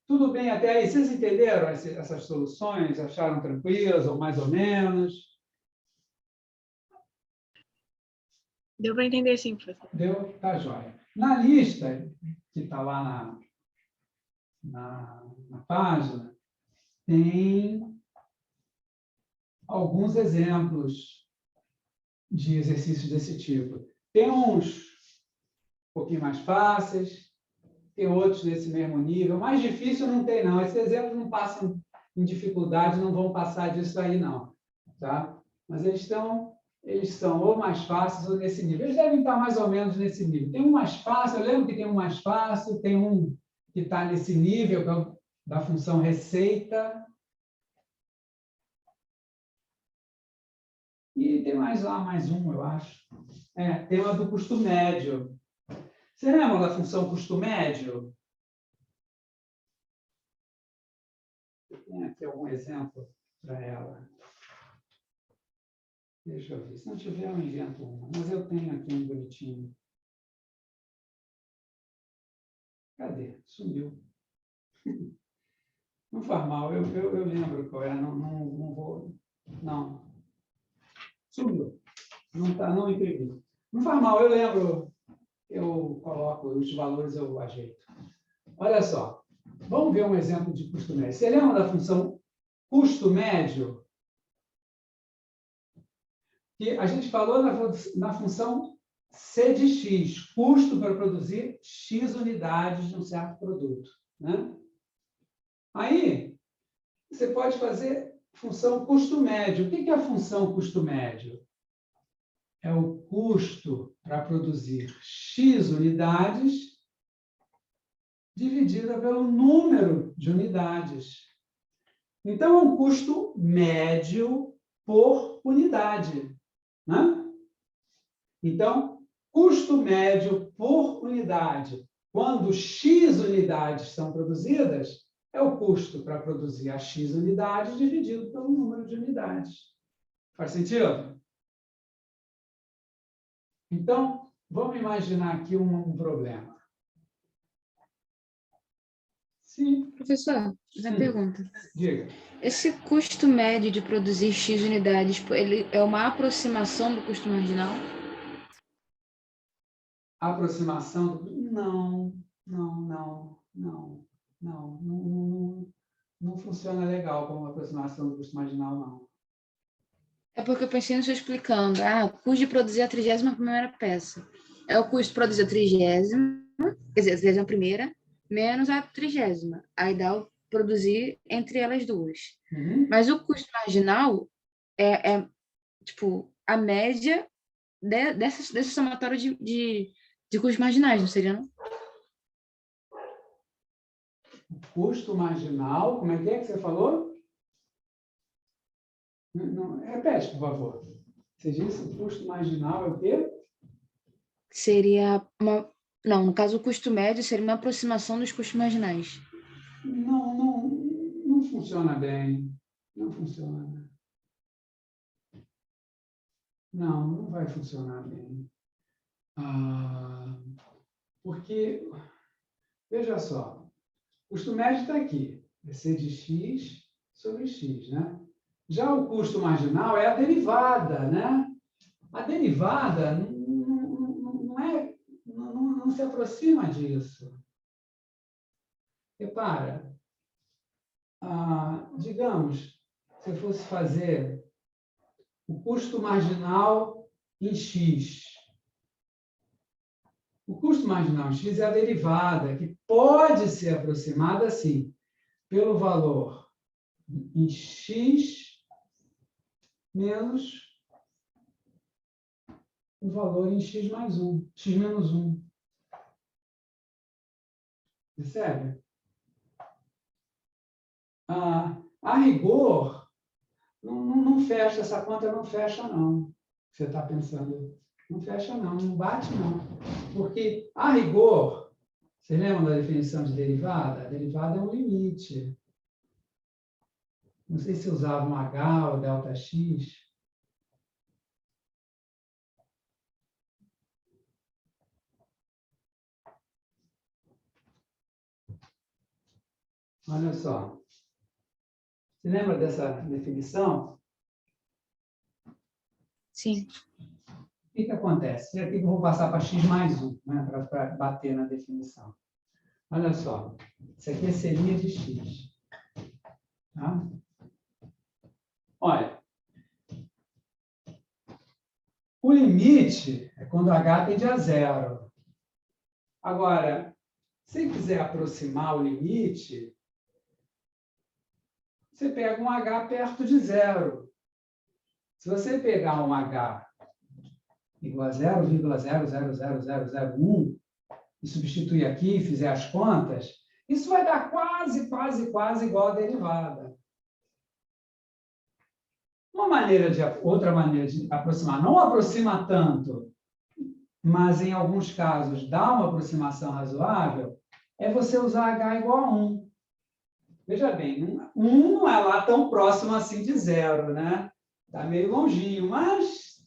Tudo bem até aí? Vocês entenderam essas soluções? Acharam tranquilas ou mais ou menos? Deu para entender sim, professor. Deu? Tá jóia. Na lista, que está lá na página, tem alguns exemplos de exercícios desse tipo. Tem uns um pouquinho mais fáceis, tem outros nesse mesmo nível. Mais difícil não tem, não. Esses exemplos não passam em dificuldade, não vão passar disso aí, não. Tá? Mas eles são ou mais fáceis ou nesse nível. Eles devem estar mais ou menos nesse nível. Tem um mais fácil, eu lembro que tem um mais fácil, tem um que está nesse nível, que é o da função receita. E tem mais um, eu acho. Tem uma do custo médio. Você lembra da função custo médio? Tem aqui algum exemplo para ela. Deixa eu ver. Se não tiver, eu invento uma. Mas eu tenho aqui um bonitinho. Cadê? Sumiu. Não faz mal. Eu lembro qual é. Não vou... Não. Sumiu. Não imprimi. Não faz mal. Eu lembro. Eu coloco os valores, eu ajeito. Olha só. Vamos ver um exemplo de custo médio. Você lembra da função custo médio? Que a gente falou na função C de X, custo para produzir X unidades de um certo produto. Né? Aí, você pode fazer função custo médio. O que é a função custo médio? É o custo para produzir X unidades dividida pelo número de unidades. Então, é um custo médio por unidade. Né? Então, custo médio por unidade, quando X unidades são produzidas, é o custo para produzir a X unidades dividido pelo número de unidades. Faz sentido? Então, vamos imaginar aqui um problema. Sim. Professor, uma pergunta. Diga. Esse custo médio de produzir X unidades, ele é uma aproximação do custo marginal? aproximação? Não funciona legal como aproximação do custo marginal, não. É porque eu pensei nisso explicando. O custo de produzir a 31ª peça. É o custo de produzir a 30ª, quer dizer, a 31ª, menos a 30ª. Aí dá o produzir entre elas duas. Uhum. Mas o custo marginal é tipo, a média desse somatório de custos marginais, não seria, não? Custo marginal, como é que você falou? Não, repete, por favor. Você disse o custo marginal é o quê? Seria uma... Não, no caso, o custo médio seria uma aproximação dos custos marginais. Não funciona bem. Não funciona. Não vai funcionar bem. Porque, veja só, o custo médio está aqui. É C de X sobre X, né? Já o custo marginal é a derivada, né? A derivada não se aproxima disso. Repara, digamos, se eu fosse fazer o custo marginal em X. O custo marginal em X é a derivada, que pode ser aproximada, assim, pelo valor em X menos o valor em X mais 1, X menos 1. Percebe? A rigor, não fecha, essa conta não fecha, não. Você está pensando, não fecha, não bate, não. Porque, a rigor, vocês lembram da definição de derivada? A derivada é um limite. Não sei se usava um H ou delta X. Olha só. Você lembra dessa definição? Sim. O que acontece? Aqui eu vou passar para x mais 1, né, para bater na definição. Olha só. Isso aqui é seria de x. Tá? Olha. O limite é quando h tende a 0. Agora, se quiser aproximar o limite, você pega um h perto de 0. Se você pegar um h igual a 0,000001 e substituir aqui e fizer as contas, isso vai dar quase igual a derivada. Outra maneira de aproximar, não aproxima tanto, mas em alguns casos dá uma aproximação razoável, é você usar h igual a 1. Veja bem, 1 não é lá tão próximo assim de 0, né? Está meio longinho, mas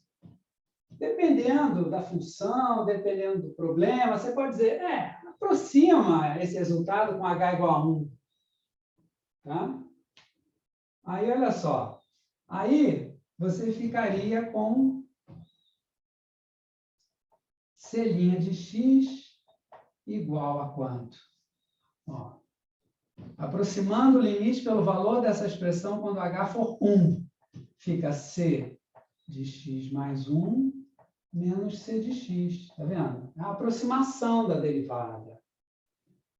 dependendo da função, dependendo do problema, você pode dizer, aproxima esse resultado com h igual a 1. Tá? Aí, olha só. Aí, você ficaria com C' de x igual a quanto? Ó, aproximando o limite pelo valor dessa expressão quando h for 1. Fica C de x mais 1 menos C de x. Está vendo? É a aproximação da derivada.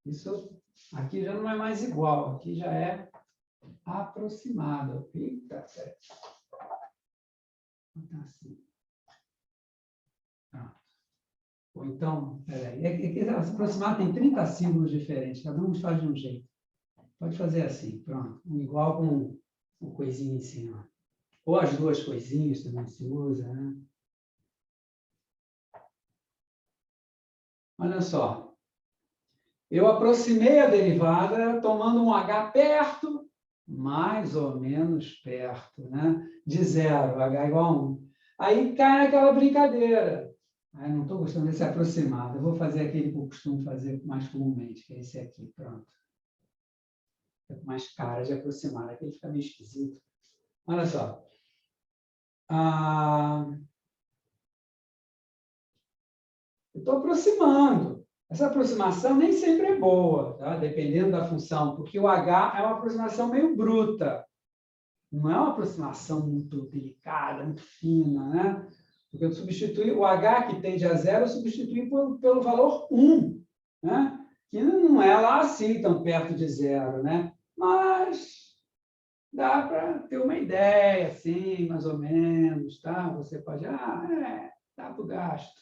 Isso aqui já não é mais igual, aqui já é aproximada. Eita, peraí. Assim. Ou então, peraí. É que se aproximar tem 30 símbolos diferentes, cada um faz de um jeito. Pode fazer assim, pronto. Um igual com o coisinho em cima. Ou as duas coisinhas também se usa, né? Olha só. Eu aproximei a derivada tomando um h perto, mais ou menos perto, né? De 0, h igual a 1. Aí cai naquela brincadeira. Não estou gostando desse aproximado. Eu vou fazer aquele que eu costumo fazer mais comumente, que é esse aqui, pronto. Fica com mais cara de aproximar. Aquele fica meio esquisito. Olha só. Eu estou aproximando. Essa aproximação nem sempre é boa, tá? Dependendo da função, porque o H é uma aproximação meio bruta. Não é uma aproximação muito delicada, muito fina, né? Porque eu substitui o H que tende a 0, eu substitui pelo valor 1, né? Que não é lá assim tão perto de 0, né? Mas dá para ter uma ideia, assim, mais ou menos, tá? Você pode, dá para o gasto.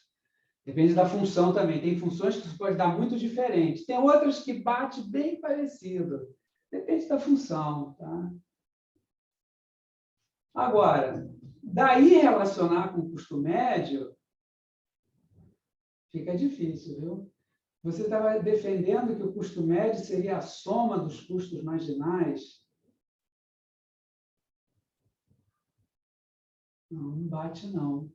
Depende da função também. Tem funções que você pode dar muito diferente. Tem outras que bate bem parecido. Depende da função, tá? Agora, daí relacionar com o custo médio fica difícil, viu? Você estava defendendo que o custo médio seria a soma dos custos marginais. Não bate, não.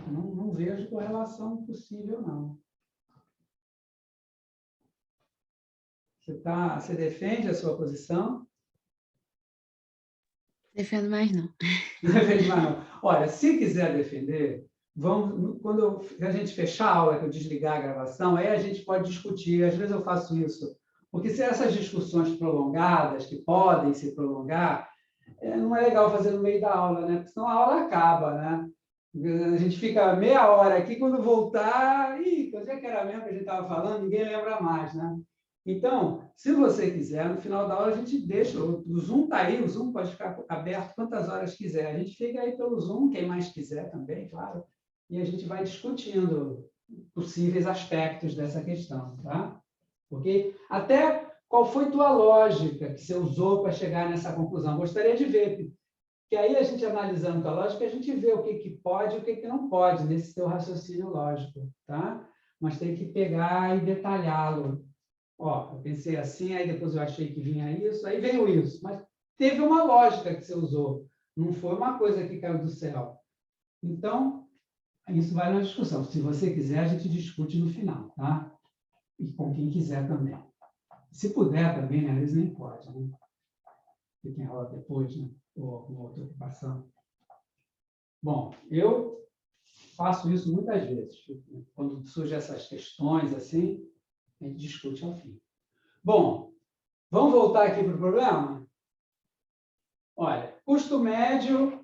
Não vejo correlação possível, não. Você defende a sua posição? Defendo mais não. Não defende mais, não. Olha, se quiser defender, quando a gente fechar a aula, que eu desligar a gravação, aí a gente pode discutir. Às vezes eu faço isso. Porque se essas discussões prolongadas, que podem se prolongar, não é legal fazer no meio da aula, né? Porque senão a aula acaba, né? A gente fica meia hora aqui, quando voltar, onde é que era mesmo que a gente estava falando? Ninguém lembra mais, né? Então, se você quiser, no final da aula a gente deixa, o Zoom está aí, o Zoom pode ficar aberto quantas horas quiser. A gente fica aí pelo Zoom, quem mais quiser também, claro, e a gente vai discutindo possíveis aspectos dessa questão, tá? Porque até qual foi tua lógica que você usou para chegar nessa conclusão? Gostaria de ver, que aí a gente analisando tua lógica, a gente vê o que pode e o que não pode nesse teu raciocínio lógico, tá? Mas tem que pegar e detalhá-lo. Eu pensei assim, aí depois eu achei que vinha isso, aí veio isso. Mas teve uma lógica que você usou, não foi uma coisa que caiu do céu. Então, isso vai na discussão. Se você quiser, a gente discute no final, tá? E com quem quiser também. Se puder também, né? Às vezes nem pode, né? Porque tem aula depois, né? Ou alguma outra ocupação. Bom, eu faço isso muitas vezes. Quando surgem essas questões assim, a gente discute ao fim. Bom, vamos voltar aqui para o problema? Olha, custo médio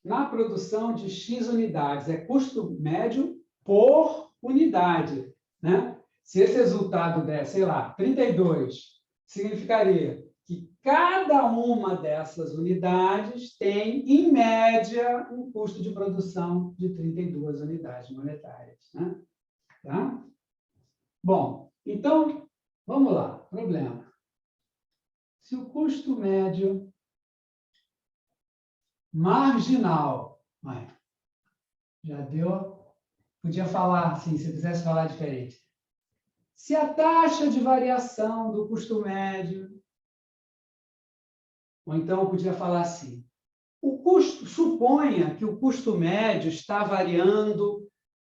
na produção de X unidades. É custo médio por unidade, né? Se esse resultado der, sei lá, 32, significaria que cada uma dessas unidades tem, em média, um custo de produção de 32 unidades monetárias, né? Tá? Bom, então, vamos lá. Problema. Se o custo médio marginal, já deu, podia falar assim, se quisesse falar diferente. Se a taxa de variação do custo médio, ou então eu podia falar assim, suponha que o custo médio está variando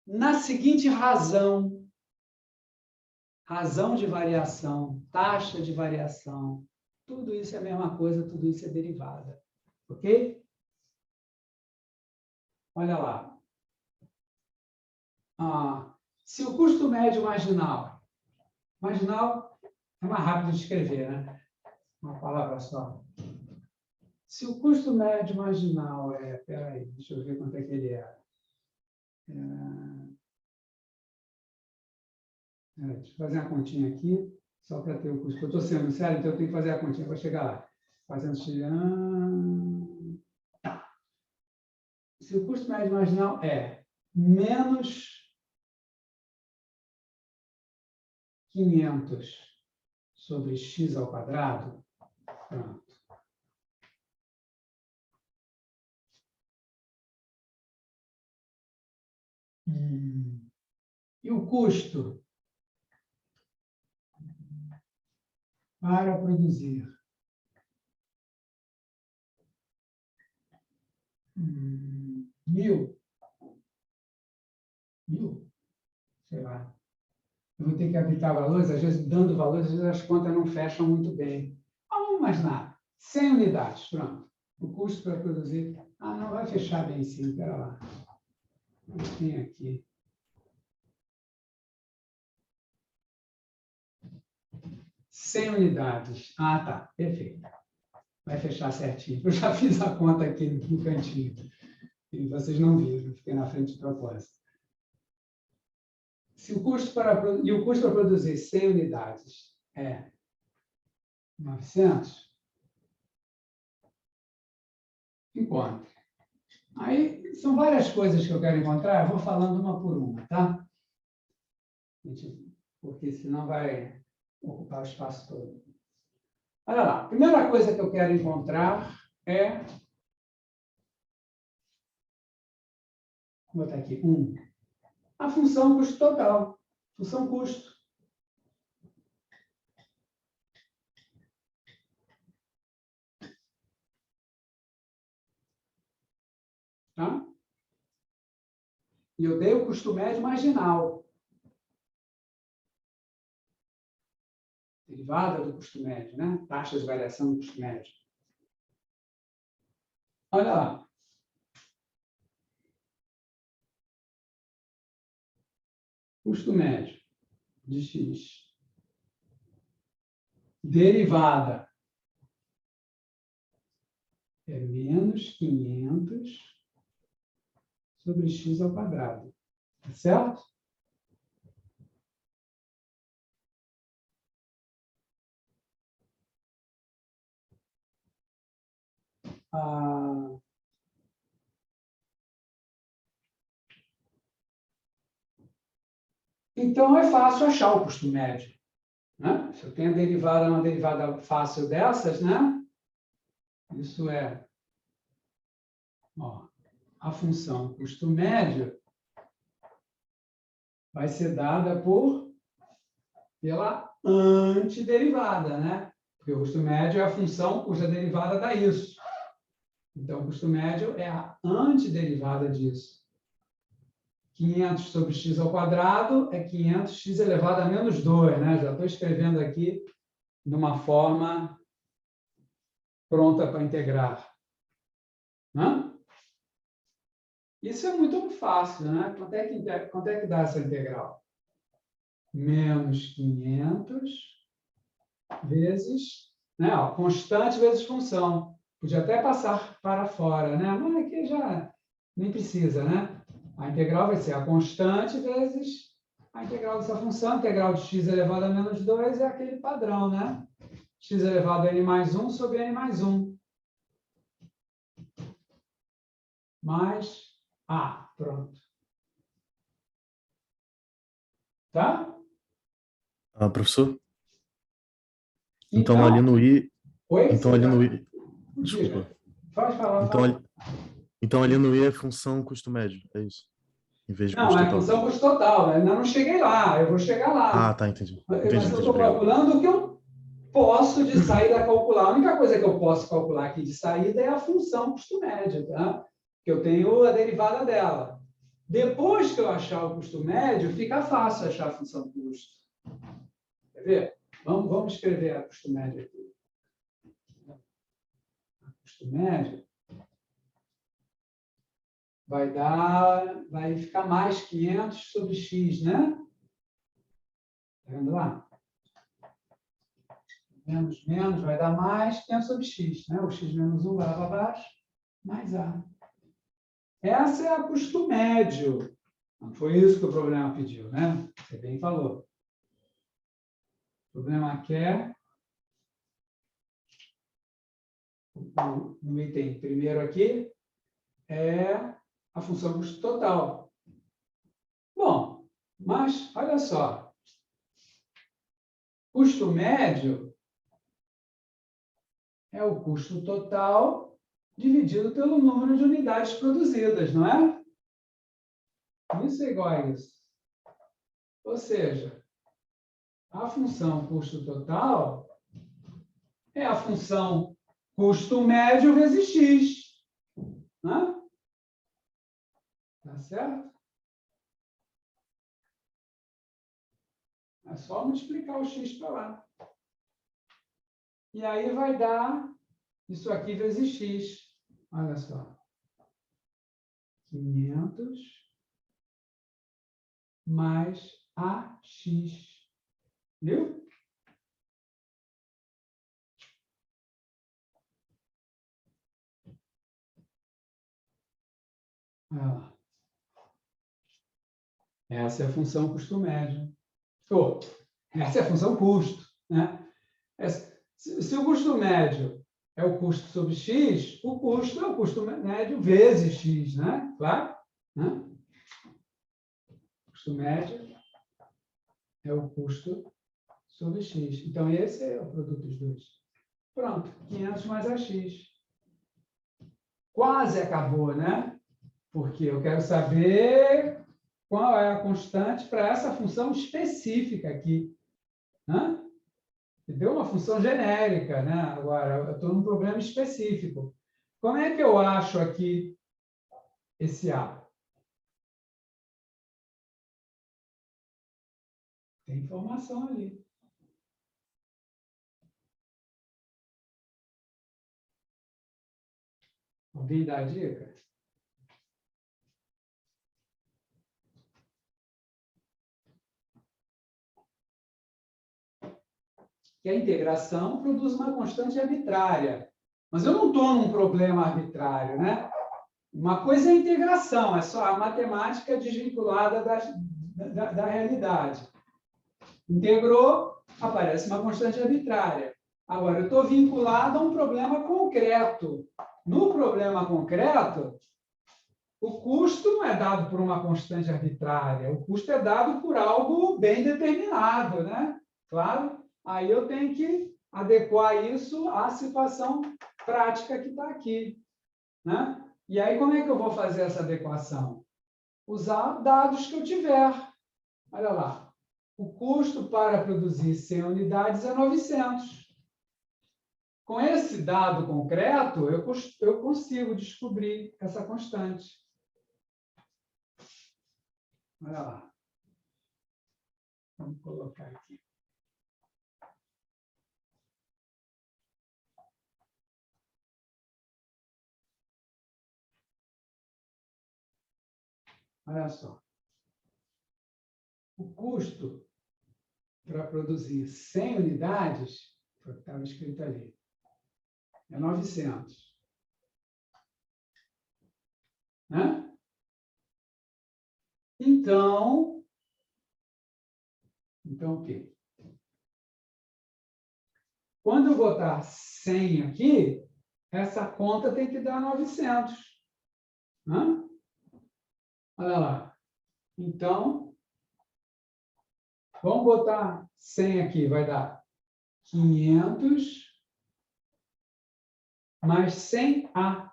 na seguinte razão de variação, taxa de variação, tudo isso é a mesma coisa, tudo isso é derivada. Ok? Olha lá. Se o custo médio marginal é mais rápido de escrever, né? Uma palavra só. Se o custo médio marginal peraí, deixa eu ver quanto é que ele é. Deixa eu fazer uma continha aqui, só para ter o custo. Eu estou sendo sério, então eu tenho que fazer a continha para chegar lá. Fazendo tá. Se o custo médio marginal é menos 500 sobre x ao quadrado, pronto. E o custo para produzir 1.000, sei lá. Eu vou ter que aplicar valores, às vezes, dando valores, às vezes as contas não fecham muito bem. Vamos imaginar, 100 unidades, pronto. O custo para produzir... não vai fechar bem sim, espera lá. Tem aqui. Cem unidades. Ah, tá. Perfeito. Vai fechar certinho. Eu já fiz a conta aqui no cantinho. E vocês não viram, fiquei na frente de propósito. Se o custo para produzir 100 unidades é 900, encontre. Aí são várias coisas que eu quero encontrar, eu vou falando uma por uma, tá? Porque senão vai ocupar o espaço todo. Olha lá, a primeira coisa que eu quero encontrar é... Vou botar aqui, a função custo total. Função custo. Tá? E eu dei o custo médio marginal. Derivada do custo médio, né? Taxa de variação do custo médio. Olha lá. Custo médio de X. Derivada é menos 500 sobre X ao quadrado. Tá certo? Então, é fácil achar o custo médio. Né? Se eu tenho uma derivada fácil dessas, né? Isso é a função custo médio vai ser dada pela antiderivada, né? Porque o custo médio é a função cuja derivada dá isso. Então, o custo médio é a antiderivada disso. 500 sobre x ao quadrado é 500x elevado a menos 2, né? Já estou escrevendo aqui de uma forma pronta para integrar. Né? Isso é muito fácil, né? Quanto é que dá essa integral? Menos 500 vezes, né? Ó, constante vezes função. Podia até passar para fora, né? Mas aqui já nem precisa, né? A integral vai ser a constante vezes a integral dessa função. A integral de x elevado a menos 2 é aquele padrão, né? X elevado a n mais 1 sobre n mais 1. Mais A. Pronto. Tá? Professor? Então, ali no I... Oi? Então, ali no I... Diga. Desculpa. Pode falar. Então, ali no I é função custo médio, é isso? Em vez de Não, custo é total. função custo total. Eu ainda não cheguei lá. Eu vou chegar lá. Ah, tá, entendi. Mas Entendi, eu estou obrigado. calculando o que eu posso de saída calcular. A única coisa que eu posso calcular aqui de saída é a função custo médio, tá? Que eu tenho a derivada dela. Depois que eu achar o custo médio, fica fácil achar a função custo. Quer ver? Vamos escrever a custo médio aqui. A custo médio vai ficar mais 500 sobre x, né? Tá vendo lá? Menos, vai dar mais 500 sobre x, né? O x menos 1 vai lá para baixo, mais A. Essa é a custo médio. Não foi isso que o problema pediu, né? Você bem falou. O problema quer, no item primeiro aqui, é a função custo total. Bom, mas olha só. Custo médio é o custo total dividido pelo número de unidades produzidas, não é? Isso é igual a isso. Ou seja, a função custo total é a função custo médio vezes x. Né? Tá certo? É só multiplicar o x para lá. E aí vai dar isso aqui vezes x. Olha só. 500 mais AX. Viu? Olha lá. Essa é a função custo médio. Essa é a função custo, né? Se o custo médio é o custo sobre x, o custo é o custo médio vezes x, né? Claro? Né? O custo médio é o custo sobre x. Então, esse é o produto dos dois. Pronto, 500 mais AX. Quase acabou, né? Porque eu quero saber qual é a constante para essa função específica aqui. Né? Deu uma função genérica, né? Agora, eu estou num problema específico. Como é que eu acho aqui esse A? Tem informação ali. Alguém dá a dica? Que a integração produz uma constante arbitrária. Mas eu não estou num problema arbitrário, né? Uma coisa é a integração, é só a matemática desvinculada da realidade. Integrou, aparece uma constante arbitrária. Agora, eu estou vinculado a um problema concreto. No problema concreto, o custo não é dado por uma constante arbitrária, o custo é dado por algo bem determinado, né? Claro, aí eu tenho que adequar isso à situação prática que está aqui, né? E aí, como é que eu vou fazer essa adequação? Usar dados que eu tiver. Olha lá. O custo para produzir 100 unidades é 900. Com esse dado concreto, eu consigo descobrir essa constante. Olha lá. Vamos colocar aqui. Olha só. O custo para produzir 100 unidades, foi o que estava escrito ali, é 900. Né? Então o quê? Quando eu botar 100 aqui, essa conta tem que dar 900. Né? Olha lá. Então, vamos botar 100 aqui, vai dar 500 mais 100A.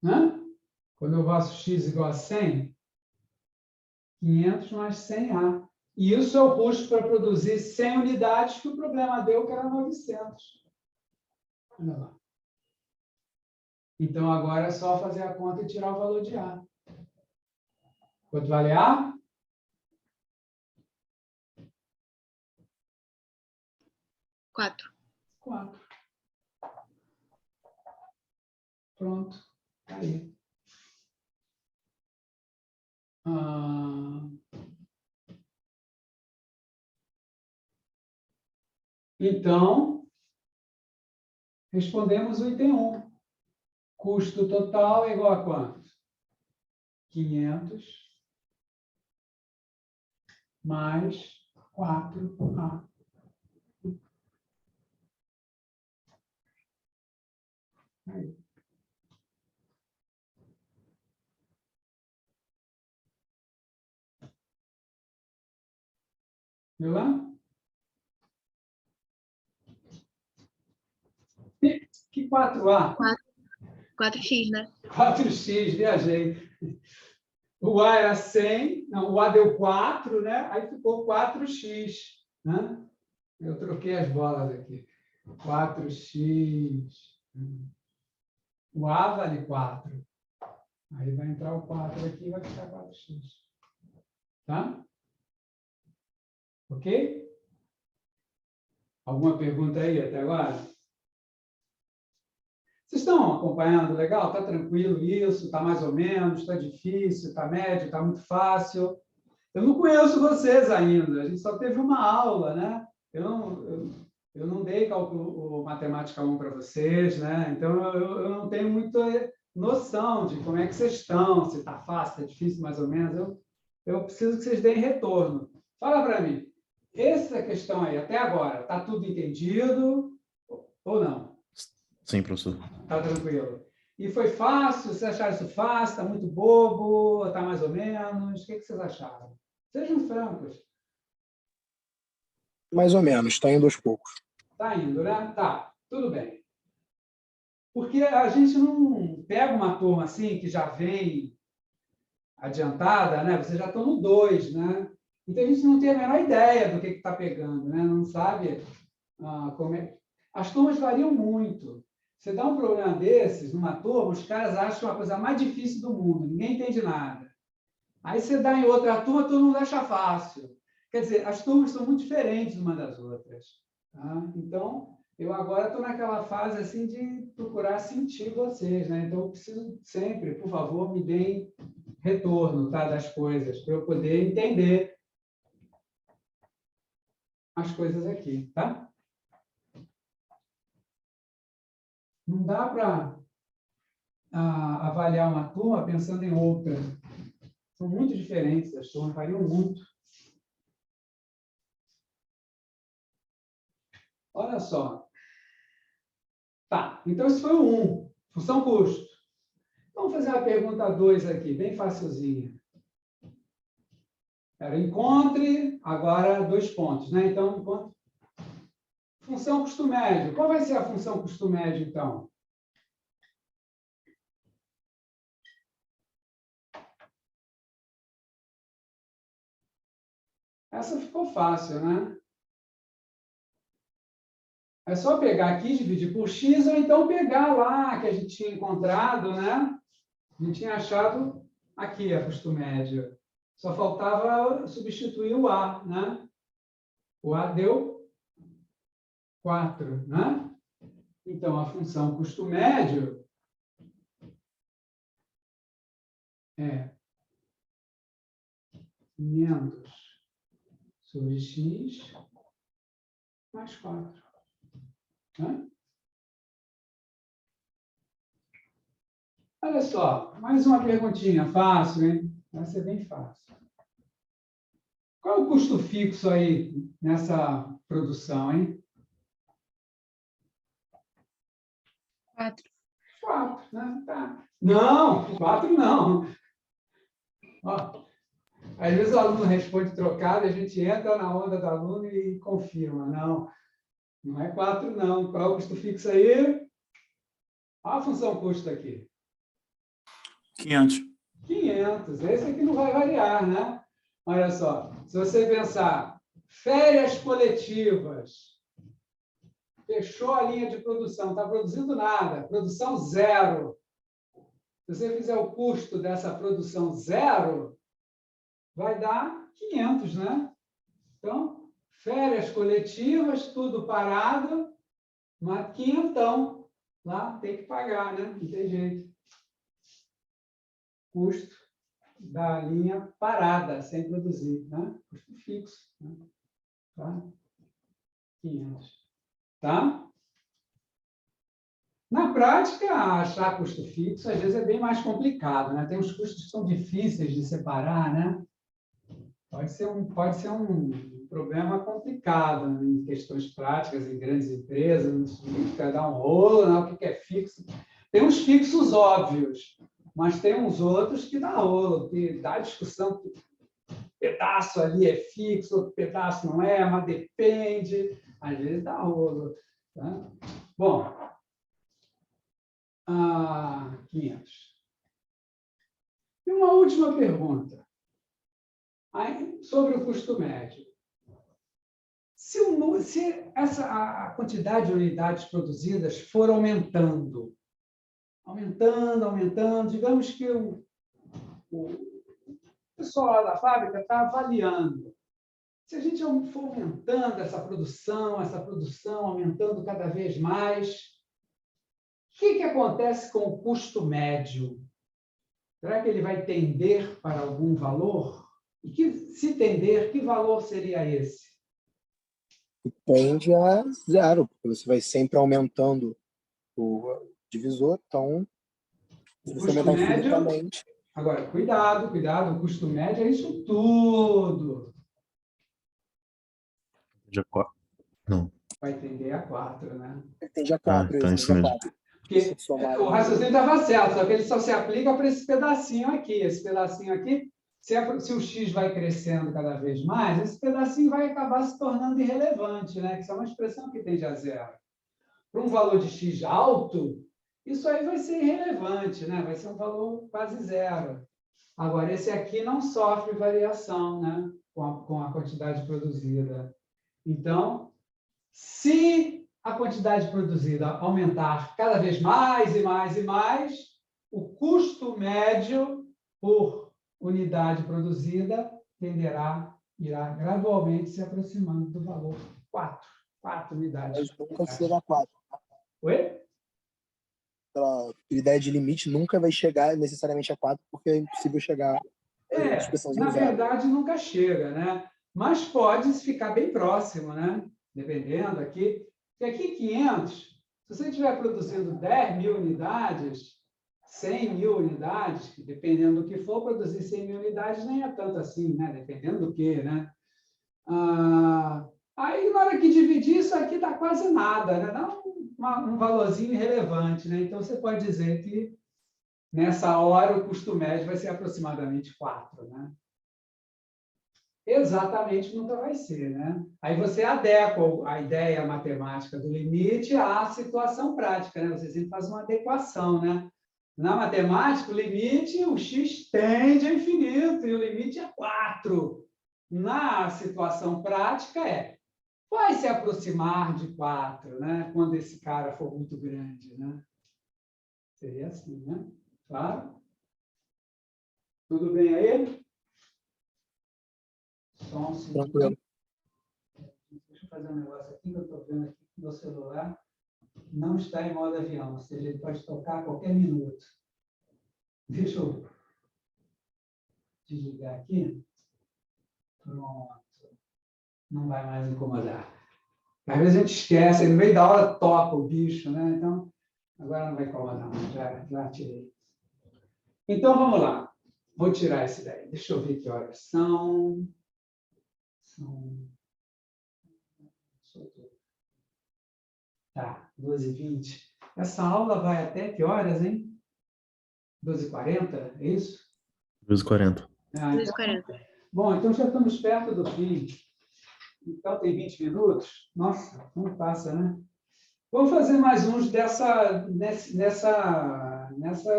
Né? Quando eu faço x igual a 100, 500 mais 100A. E isso é o custo para produzir 100 unidades que o problema deu, que era 900. Olha lá. Então, agora é só fazer a conta e tirar o valor de A. Quanto vale A? 4. 4. Pronto. Tá aí. Então, respondemos o item 1. Custo total é igual a quanto? 500 mais 4A. Aí. Viu lá? Que 4A? 4x, né? 4x, viajei. O A era 100, não, o A deu 4, né? Aí ficou 4x. Né? Eu troquei as bolas aqui. 4x. O A vale 4. Aí vai entrar o 4 aqui e vai ficar 4x. Tá? Ok? Alguma pergunta aí até agora? Vocês estão acompanhando legal? Está tranquilo isso? Está mais ou menos? Está difícil? Está médio? Está muito fácil? Eu não conheço vocês ainda, a gente só teve uma aula, né? Eu não dei cálculo matemática 1 para vocês, né? Então, eu não tenho muita noção de como é que vocês estão, se está fácil, está difícil, mais ou menos. Eu preciso que vocês deem retorno. Fala para mim, essa questão aí, até agora, está tudo entendido ou não? Sim, professor. Está tranquilo. E foi fácil? Vocês acharam isso fácil? Está muito bobo? Está mais ou menos? O que vocês acharam? Sejam francos. Mais ou menos, está indo aos poucos. Está indo, né? Tá, tudo bem. Porque a gente não pega uma turma assim, que já vem adiantada, né? Vocês já estão no 2, né? Então, a gente não tem a menor ideia do que está pegando, né? Não sabe como é. As turmas variam muito. Você dá um problema desses numa turma, os caras acham a coisa mais difícil do mundo, ninguém entende nada. Aí você dá em outra turma, todo mundo acha fácil. Quer dizer, as turmas são muito diferentes uma das outras. Tá? Então, eu agora estou naquela fase assim de procurar sentir vocês, né? Então, eu preciso sempre, por favor, me deem retorno, tá, das coisas, para eu poder entender as coisas aqui, tá? Não dá para avaliar uma turma pensando em outra. São muito diferentes, as turmas variam muito. Olha só. Tá, então esse foi o 1, função custo. Vamos fazer a pergunta 2 aqui, bem facilzinha. Era encontre, agora 2 pontos, né? Então, encontre. Função custo médio. Qual vai ser a função custo médio, então? Essa ficou fácil, né? É só pegar aqui, dividir por x, ou então pegar lá que a gente tinha encontrado, né? A gente tinha achado aqui a custo médio. Só faltava substituir o A, né? O A deu 4, né? Então, a função custo médio é 500 sobre x mais 4. Né? Olha só, mais uma perguntinha fácil, hein? Vai ser bem fácil. Qual é o custo fixo aí nessa produção, hein? 4. 4, né? Tá. Não, 4 não. Ó, às vezes o aluno responde trocado, a gente entra na onda do aluno e confirma. Não, não é 4, não. Qual é o custo fixo aí? Olha a função custo aqui. 500. 500. Esse aqui não vai variar, né? Olha só, se você pensar férias coletivas, fechou a linha de produção, não está produzindo nada, produção 0. Se você fizer o custo dessa produção 0, vai dar 500, né? Então, férias coletivas, tudo parado, mas 500 lá tem que pagar, né? Não tem jeito. Custo da linha parada, sem produzir, né? Custo fixo, né? Tá? 500. Tá? Na prática, achar custo fixo, às vezes, é bem mais complicado, né? Tem uns custos que são difíceis de separar, né? Pode ser um problema complicado, né? Em questões práticas, em grandes empresas, significa dar um rolo, né? O que é fixo. Tem uns fixos óbvios, mas tem uns outros que dá rolo, que dá discussão, que um pedaço ali é fixo, outro pedaço não é, mas depende, às vezes dá rolo. Tá? Bom, 500. E uma última pergunta. Aí, sobre o custo médio. Se a quantidade de unidades produzidas for aumentando, digamos que o pessoal lá da fábrica está avaliando. Se a gente for aumentando essa produção aumentando cada vez mais, que acontece com o custo médio? Será que ele vai tender para algum valor? E se tender, que valor seria esse? Tende a zero, porque você vai sempre aumentando o divisor, então, se O você custo aumentar médio... infinitamente... Agora, cuidado, o custo médio é isso tudo. Já não. Vai tender a 4, né? Tende a 4, então é isso tende a mesmo. 4. Porque o raciocínio estava certo, só que ele só se aplica para esse pedacinho aqui. Esse pedacinho aqui, se o x vai crescendo cada vez mais, esse pedacinho vai acabar se tornando irrelevante, né? Que isso é uma expressão que tende a zero. Para um valor de x alto, isso aí vai ser irrelevante, né? Vai ser um valor quase zero. Agora, esse aqui não sofre variação, né? Com a quantidade produzida. Então, se a quantidade produzida aumentar cada vez mais e mais e mais, o custo médio por unidade produzida irá gradualmente se aproximando do valor 4 unidades. Mas nunca chega a 4. Oi? A ideia de limite nunca vai chegar necessariamente a 4, porque é impossível chegar a expressãozinha Na zero. verdade, nunca chega, né? Mas pode ficar bem próximo, né? Dependendo aqui. Porque aqui 500, se você estiver produzindo 10.000 unidades, 100.000 unidades, dependendo do que for, produzir 100.000 unidades nem é tanto assim, né? Dependendo do que, né? Aí, na hora que dividir, isso aqui dá quase nada, né? Dá um valorzinho irrelevante, né? Então, você pode dizer que nessa hora o custo médio vai ser aproximadamente 4, né? Exatamente nunca vai ser, né? Aí você adequa a ideia matemática do limite à situação prática, né? Você sempre faz uma adequação, né? Na matemática, o limite, o x tende a infinito e o limite é 4. Na situação prática vai se aproximar de 4, né? Quando esse cara for muito grande, né? Seria assim, né? Claro? Tudo bem aí? Só um segundo. Tranquilo. Deixa eu fazer um negócio aqui que eu estou vendo aqui que meu celular não está em modo avião, ou seja, ele pode tocar a qualquer minuto. Deixa eu desligar aqui. Pronto. Não vai mais incomodar. Às vezes a gente esquece, no meio da aula toca o bicho, né? Então, agora não vai incomodar, não. Já tirei. Então, vamos lá. Vou tirar esse daí. Deixa eu ver que horas são. Tá, 12h20. Essa aula vai até que horas, hein? 12h40, é isso? 12h40. Então, 2h40. bom, então já estamos perto do fim. Então, tem 20 minutos. Nossa, como passa, né? Vamos fazer mais uns nessa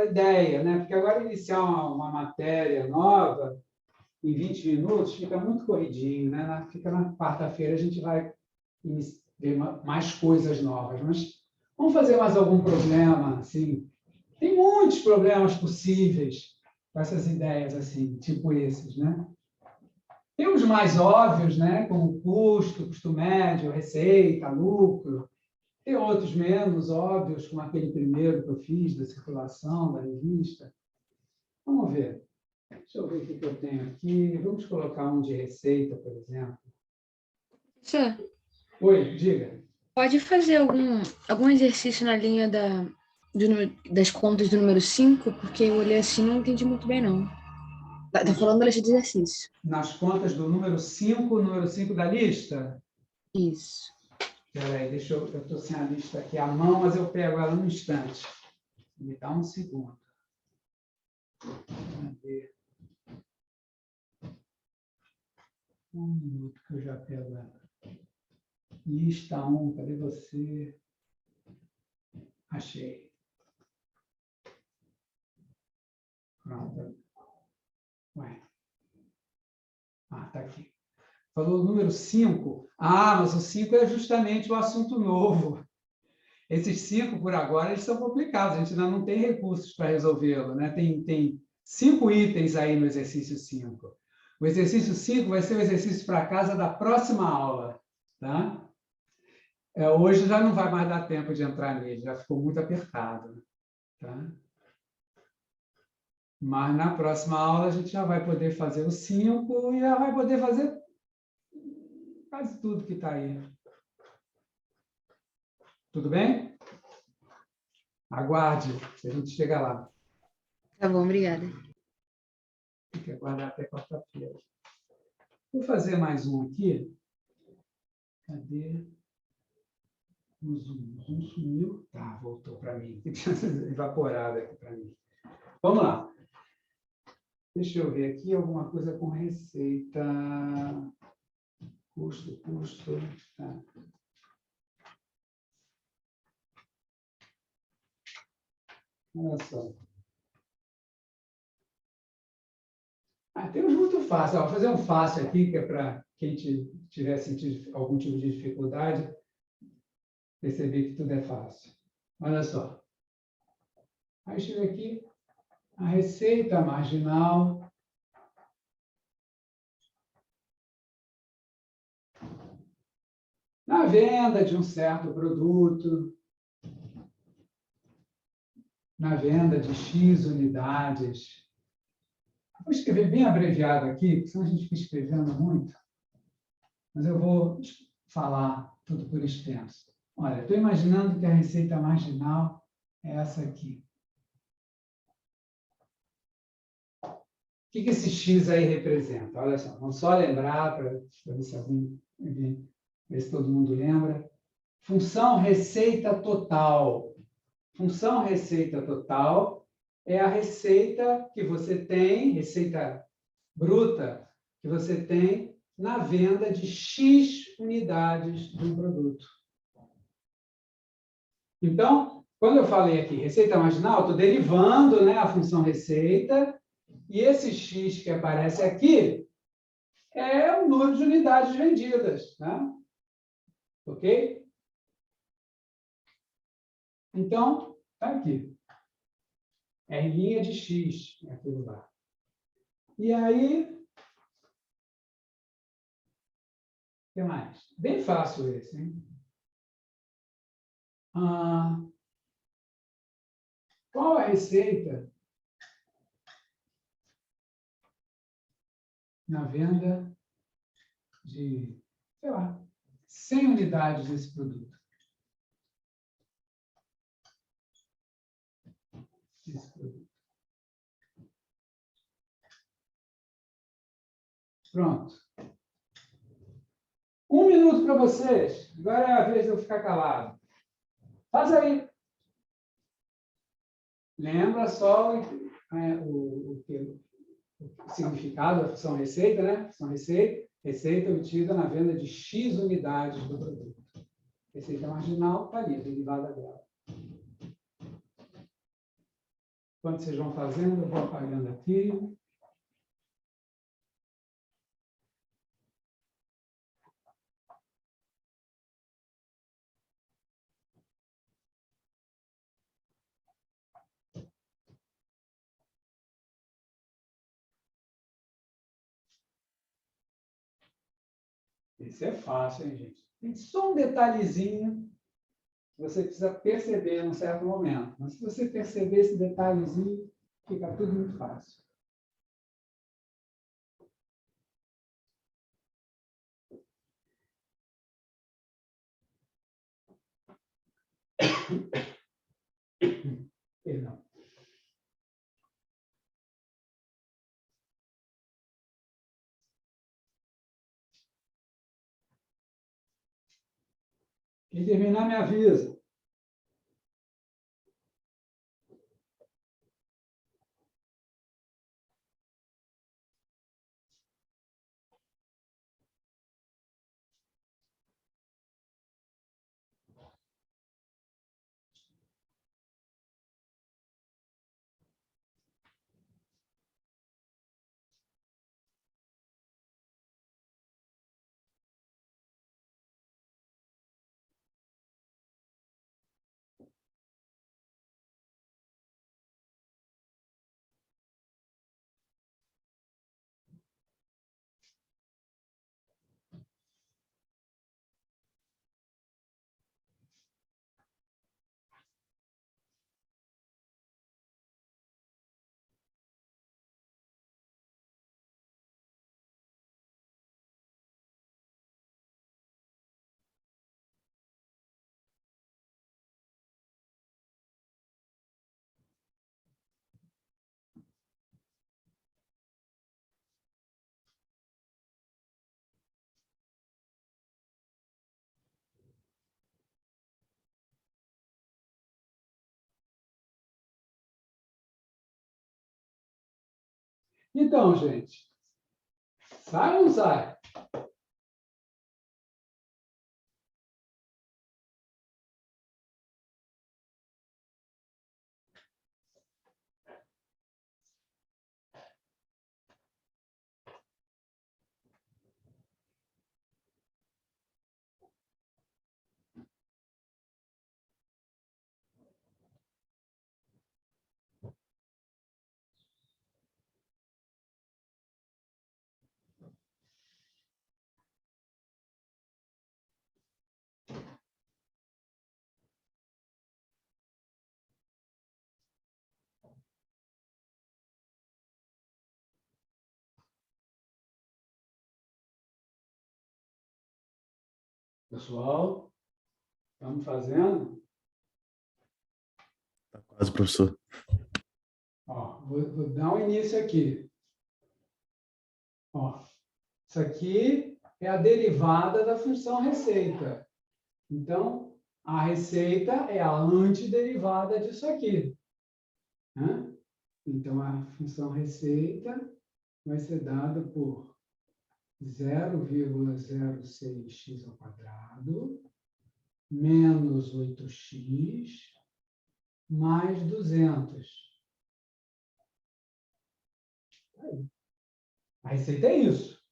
ideia, né? Porque agora iniciar uma matéria nova em 20 minutos fica muito corridinho, né? Fica na quarta-feira, a gente vai ver mais coisas novas. Mas vamos fazer mais algum problema, assim? Tem muitos problemas possíveis com essas ideias, assim, tipo esses, né? Tem os mais óbvios, né? Como custo médio, receita, lucro. Tem outros menos óbvios, como aquele primeiro que eu fiz, da circulação, da revista. Vamos ver. Deixa eu ver o que eu tenho aqui. Vamos colocar um de receita, por exemplo. Professor, Oi, diga. pode fazer algum exercício na linha das contas do número 5? Porque eu olhei assim e não entendi muito bem, não. Está falando da lista de exercício. Nas contas do número 5 da lista? Isso. Espera aí, eu estou sem a lista aqui à mão, mas eu pego ela num instante. Me dá um segundo. Cadê? Um minuto que eu já pego ela. Lista 1, cadê você? Achei. Pronto. Ué. Tá aqui. Falou o número 5. Mas o 5 é justamente o assunto novo. Esses 5, por agora, eles são complicados. A gente ainda não tem recursos para resolvê-lo, né? Tem 5 itens aí no exercício 5. O exercício 5 vai ser o exercício para casa da próxima aula. Tá? Hoje já não vai mais dar tempo de entrar nele, já ficou muito apertado. Tá? Mas na próxima aula a gente já vai poder fazer o 5 e já vai poder fazer quase tudo que está aí. Tudo bem? Aguarde, a gente chega lá. Tá bom, obrigada. Tem que aguardar até quarta-feira. Vou fazer mais um aqui. Cadê? O Zoom. O Zoom sumiu. Tá, voltou para mim. Evaporado aqui para mim. Vamos lá. Deixa eu ver aqui alguma coisa com receita. Custo. Tá. Olha só. Temos muito fácil. Vou fazer um fácil aqui, que é para quem tiver sentido algum tipo de dificuldade, perceber que tudo é fácil. Olha só. Aí chega aqui, a receita marginal na venda de um certo produto, na venda de X unidades. Vou escrever bem abreviado aqui, porque senão a gente fica escrevendo muito. Mas eu vou falar tudo por extenso. Olha, estou imaginando que a receita marginal é essa aqui. O que esse X aí representa? Olha só, vamos só lembrar, para ver se ver se todo mundo lembra. Função receita total. Função receita total é a receita que você tem, receita bruta, que você tem na venda de X unidades de um produto. Então, quando eu falei aqui receita marginal, estou derivando, né, a função receita, e esse X que aparece aqui é o número de unidades vendidas. Né? Ok? Então, está aqui. R' de X, é aquilo lá. E aí, o que mais? Bem fácil esse, hein? Qual a receita na venda de, sei lá, 100 unidades desse produto? Pronto. 1 minuto para vocês. Agora é a vez de eu ficar calado. Faz aí. Lembra só o significado da função receita, né? Função receita obtida na venda de X unidades do produto. Receita marginal está ali, derivada dela. Enquanto vocês vão fazendo, eu vou apagando aqui. Esse é fácil, hein, gente? Tem só um detalhezinho que você precisa perceber em um certo momento. Mas se você perceber esse detalhezinho, fica tudo muito fácil. Perdão. Quem terminar, me avisa. Então, gente, sai ou não sai? Pessoal, estamos fazendo? Tá quase, professor. Ó, vou dar um início aqui. Ó, isso aqui é a derivada da função receita. Então, a receita é a antiderivada disso aqui, né? Então, a função receita vai ser dada por 0,06x ao quadrado menos 8x mais 200. A receita é isso,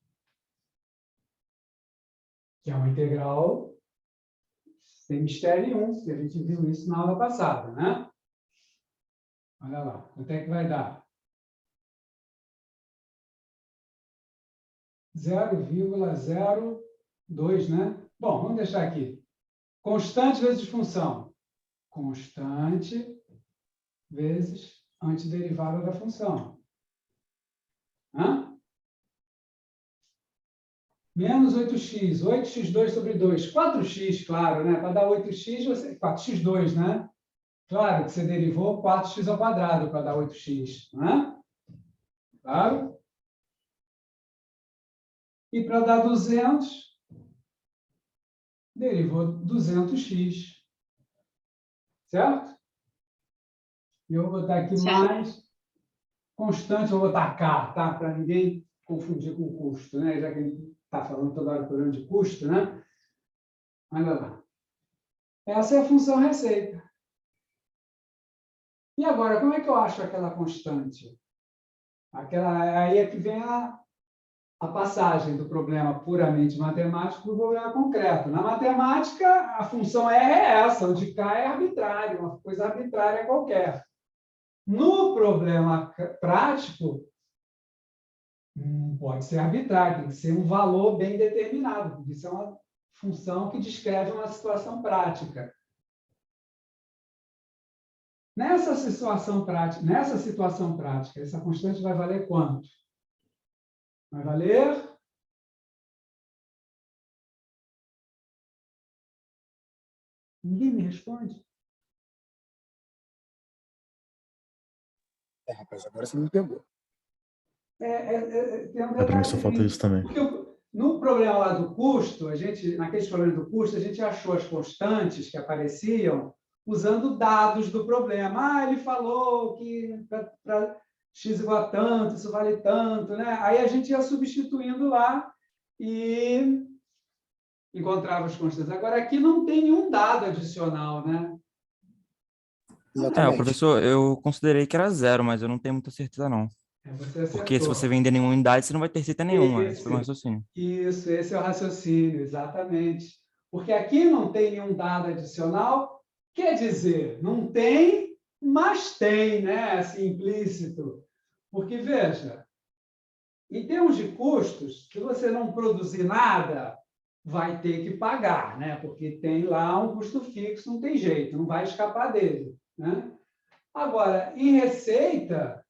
que é uma integral sem mistério nenhum, que a gente viu isso na aula passada, né? Olha lá, quanto é que vai dar? 0,02, né? Bom, vamos deixar aqui. Constante vezes função. Constante vezes antiderivada da função. Hã? Menos 8x. 8x2 sobre 2. 4x, claro, né? Para dar 8x, 4x2, né? Claro que você derivou 4x ao quadrado para dar 8x, né? Claro? E para dar 200, derivou 200x. Certo? E eu vou botar aqui Certo. mais constante, eu vou botar K, tá? Para ninguém confundir com custo, né? Já que a gente está falando toda hora por ano de custo, né? Olha lá. Essa é a função receita. E agora, como é que eu acho aquela constante? Aí é que vem a passagem do problema puramente matemático para o problema concreto. Na matemática, a função R é essa, onde K é arbitrário, uma coisa arbitrária qualquer. No problema prático, não pode ser arbitrário, tem que ser um valor bem determinado, porque isso é uma função que descreve uma situação prática. Nessa situação prática, essa constante vai valer quanto? Vai valer? Ninguém me responde. Rapaz, agora você me pegou. Tem um Para mim só falta detalhe. isso também. Porque no problema lá do custo, naqueles problemas do custo, a gente achou as constantes que apareciam usando dados do problema. Ah, ele falou que para x igual a tanto, isso vale tanto, né? Aí a gente ia substituindo lá e encontrava as constantes. Agora, aqui não tem nenhum dado adicional, né? Exatamente. Professor, eu considerei que era 0, mas eu não tenho muita certeza, não. Você Porque se acertou. você vender nenhuma unidade, você não vai ter receita nenhuma. Esse foi o raciocínio. Isso, esse é o raciocínio, exatamente. Porque aqui não tem nenhum dado adicional, quer dizer, não tem, mas tem, né? Assim, implícito. Porque, veja, em termos de custos, se você não produzir nada, vai ter que pagar, né? Porque tem lá um custo fixo, não tem jeito, não vai escapar dele, né? Agora, em receita,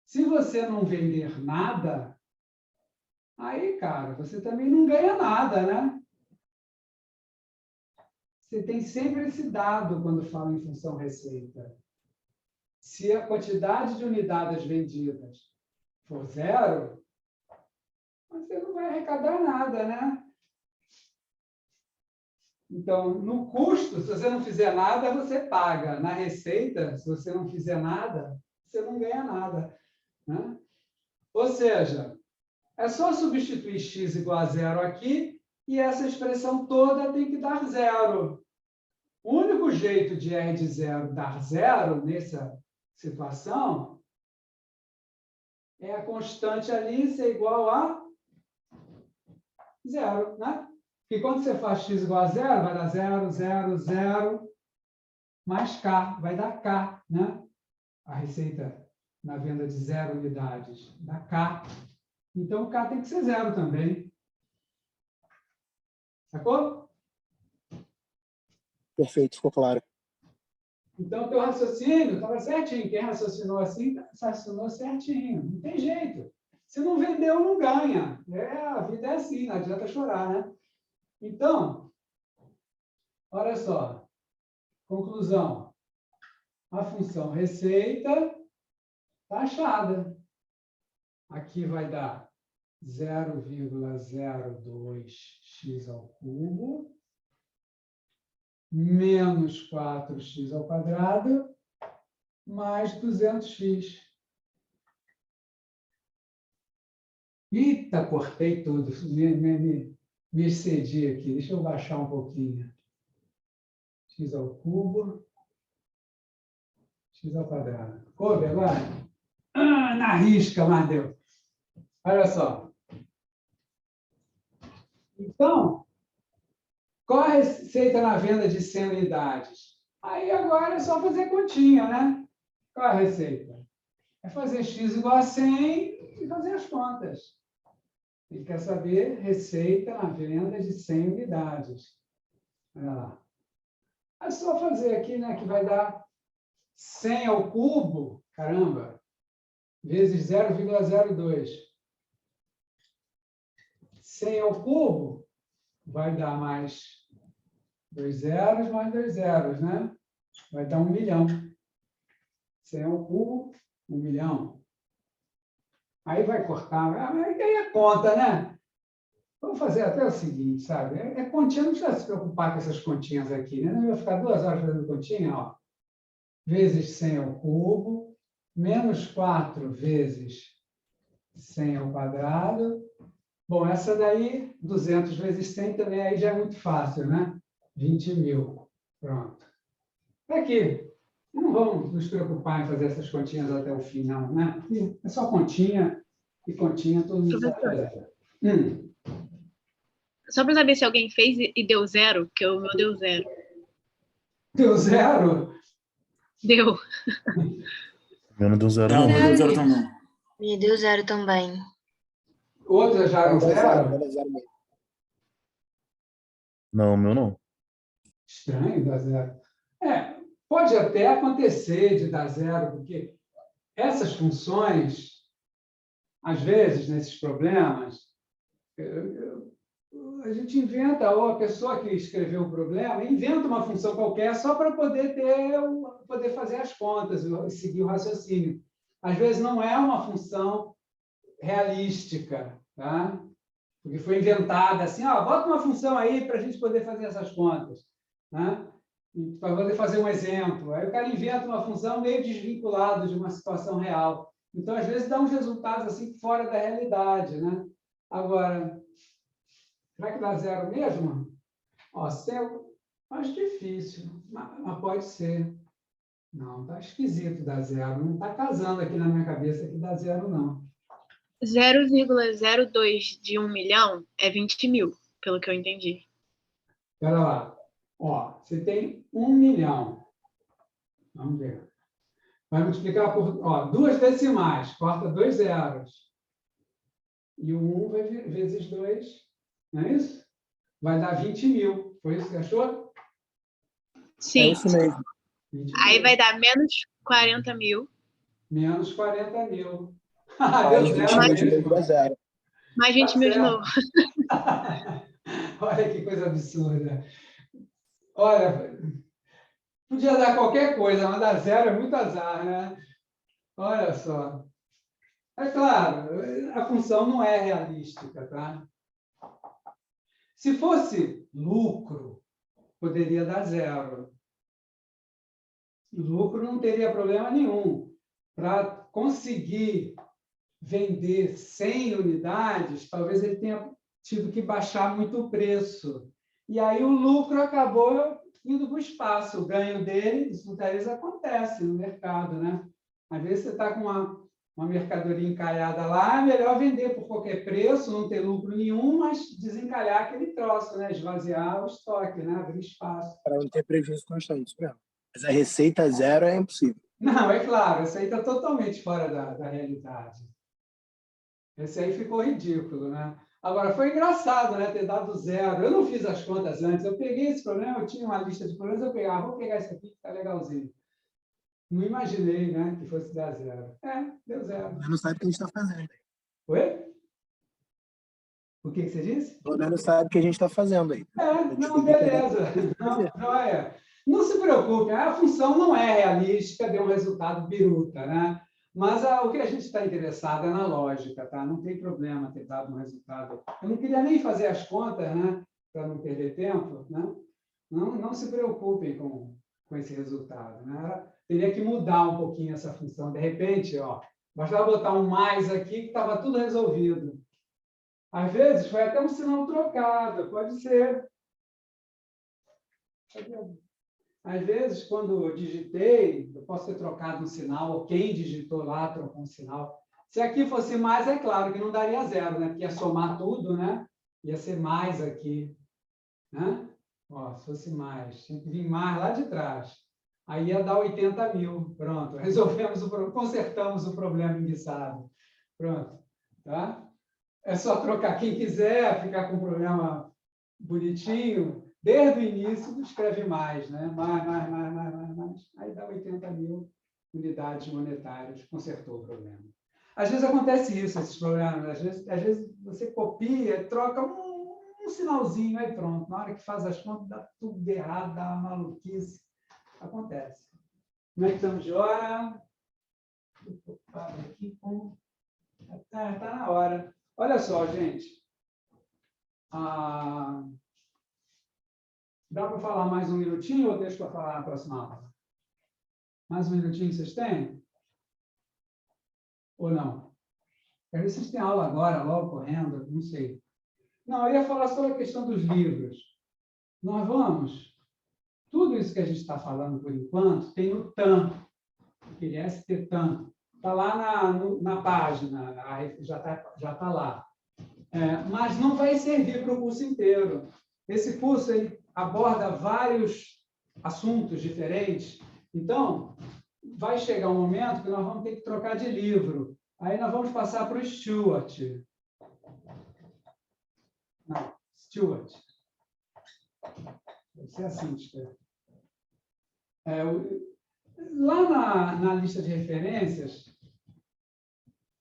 se você não vender nada, aí, cara, você também não ganha nada, né? Você tem sempre esse dado quando fala em função receita. Se a quantidade de unidades vendidas for 0, você não vai arrecadar nada, né? Então, no custo, se você não fizer nada, você paga. Na receita, se você não fizer nada, você não ganha nada, né? Ou seja, é só substituir x igual a zero aqui e essa expressão toda tem que dar zero. O único jeito de R de zero dar zero nessa situação é a constante ali ser igual a zero, né? Porque quando você faz x igual a zero, vai dar 0, 0, 0, mais k, vai dar k, né? A receita na venda de 0 unidades dá k. Então, o k tem que ser zero também. Sacou? Perfeito, ficou claro. Então, o teu raciocínio estava certinho. Quem raciocinou assim, raciocinou certinho. Não tem jeito. Se não vendeu, não ganha. A vida é assim, não adianta chorar, né? Então, olha só. Conclusão. A função receita está achada. Aqui vai dar 0,02x ao cubo menos 4x ao quadrado mais 200x. Eita, cortei tudo. Me excedi aqui. Deixa eu baixar um pouquinho. X ao cubo, x ao quadrado. Coube agora? Na risca, mas deu. Olha só. Então, qual a receita na venda de 100 unidades? Aí agora é só fazer continha, né? Qual a receita? É fazer x igual a 100 e fazer as contas. Ele quer saber receita na venda de 100 unidades. Olha lá. É só fazer aqui, né, que vai dar 100 ao cubo, caramba, vezes 0,02. 100 ao cubo vai dar mais 2 zeros, mais 2 zeros, né? Vai dar 1 milhão. 100 ao cubo, 1 milhão. Aí vai cortar, aí é conta, né? Vamos fazer até o seguinte, sabe? Continha, não precisa se preocupar com essas continhas aqui, né? Não vai ficar 2 horas fazendo continha, ó. Vezes 100 ao cubo, menos 4 vezes 100 ao quadrado. Bom, essa daí, 200 vezes 100 também aí já é muito fácil, né? 20 mil. Pronto. Aqui. Não vamos nos preocupar em fazer essas continhas até o fim, não, né? É só continha e continha, todo mundo sabe fazer. Só para saber se alguém fez e deu zero, porque o meu deu zero. Deu zero? Deu. Meu não deu zero, Não, não. meu deu zero também. Me deu zero também. Outras já eram zero? Vai dar zero mesmo. Não, meu não. Estranho dar zero. Pode até acontecer de dar zero, porque essas funções, às vezes, nesses problemas, a gente inventa, ou a pessoa que escreveu o problema inventa uma função qualquer só para poder fazer as contas e seguir o raciocínio. Às vezes não é uma função realística, tá? Porque foi inventada assim, bota uma função aí para a gente poder fazer essas contas, né? Para poder fazer um exemplo. Aí o cara inventa uma função meio desvinculada de uma situação real. Então, às vezes, dá uns resultados assim fora da realidade, né? Agora, será que dá zero mesmo? Mais difícil, mas pode ser. Não, está esquisito dar zero. Não está casando aqui na minha cabeça que dá zero, não. 0,02 de 1 milhão é 20 mil, pelo que eu entendi. Espera lá. Você tem 1 milhão. Vamos ver. Vai multiplicar por 2 decimais, corta 2 zeros. E o 1 vai vezes 2, não é isso? Vai dar 20 mil. Foi isso que você achou? Sim. É isso mesmo. Aí vai dar menos 40 mil. Menos 40 mil. Mais Deu 20 zero mil de mesmo. novo dá zero. Mais 20 mil de novo. Olha que coisa absurda. Olha, podia dar qualquer coisa, mas dar zero é muito azar, né? Olha só. É claro, a função não é realística, tá? Se fosse lucro, poderia dar zero. Lucro não teria problema nenhum. Para conseguir vender 100 unidades, talvez ele tenha tido que baixar muito o preço. E aí o lucro acabou indo para o espaço. O ganho dele, isso muitas vezes acontece no mercado, né? Às vezes você está com uma mercadoria encalhada lá, é melhor vender por qualquer preço, não ter lucro nenhum, mas desencalhar aquele troço, né? Esvaziar o estoque, né? Abrir espaço. Para não ter prejuízo constante, isso mesmo. Mas a receita zero é impossível. Não, é claro, isso aí está totalmente fora da realidade. Esse aí ficou ridículo, né? Agora, foi engraçado, né, ter dado zero. Eu não fiz as contas antes. Eu peguei esse problema, eu tinha uma lista de problemas, eu pegava, vou pegar esse aqui, que está legalzinho. Não imaginei, né, que fosse dar zero. Deu zero. Pelo menos sabe o que a gente está fazendo. Oi? O que você disse? Pelo menos sabe o que a gente está fazendo aí. Não, beleza. Não se preocupe, a função não é realística, deu um resultado biruta, né? Mas o que a gente está interessado é na lógica, tá? Não tem problema ter dado um resultado. Eu não queria nem fazer as contas, né? Para não perder tempo, né? Não se preocupem com esse resultado, né? Teria que mudar um pouquinho essa função. De repente, bastava botar um mais aqui que estava tudo resolvido. Às vezes, foi até um sinal trocado, pode ser. Às vezes, quando eu digitei, eu posso ter trocado um sinal, ou quem digitou lá trocou um sinal. Se aqui fosse mais, é claro que não daria zero, né? Porque ia somar tudo, né? Ia ser mais aqui. Né? Se fosse mais, tinha que vir mais lá de trás. Aí ia dar 80 mil. Pronto, resolvemos o problema, consertamos o problema enguiçado. Pronto. Tá? É só trocar quem quiser, ficar com o problema bonitinho. Desde o início, escreve mais, né? Mais. Aí dá 80 mil unidades monetárias, consertou o problema. Às vezes acontece isso, esses problemas. Às vezes você copia, troca um sinalzinho, aí pronto. Na hora que faz as contas, dá tudo errado, dá uma maluquice. Acontece. Como é que estamos de hora? Está na hora. Olha só, gente. Dá para falar mais um minutinho ou deixa para falar na próxima aula? Mais um minutinho vocês têm? Ou não? Às vezes vocês têm aula agora, logo correndo, não sei. Não, eu ia falar sobre a questão dos livros. Nós vamos... Tudo isso que a gente está falando por enquanto tem no TAM, aquele ST-TAM. Está lá na página, já tá lá. Mas não vai servir para o curso inteiro. Esse curso ele aborda vários assuntos diferentes. Então, vai chegar um momento que nós vamos ter que trocar de livro. Aí nós vamos passar para o Stuart. Não, Stuart. Deve ser assim, Stuart. Lá na lista de referências,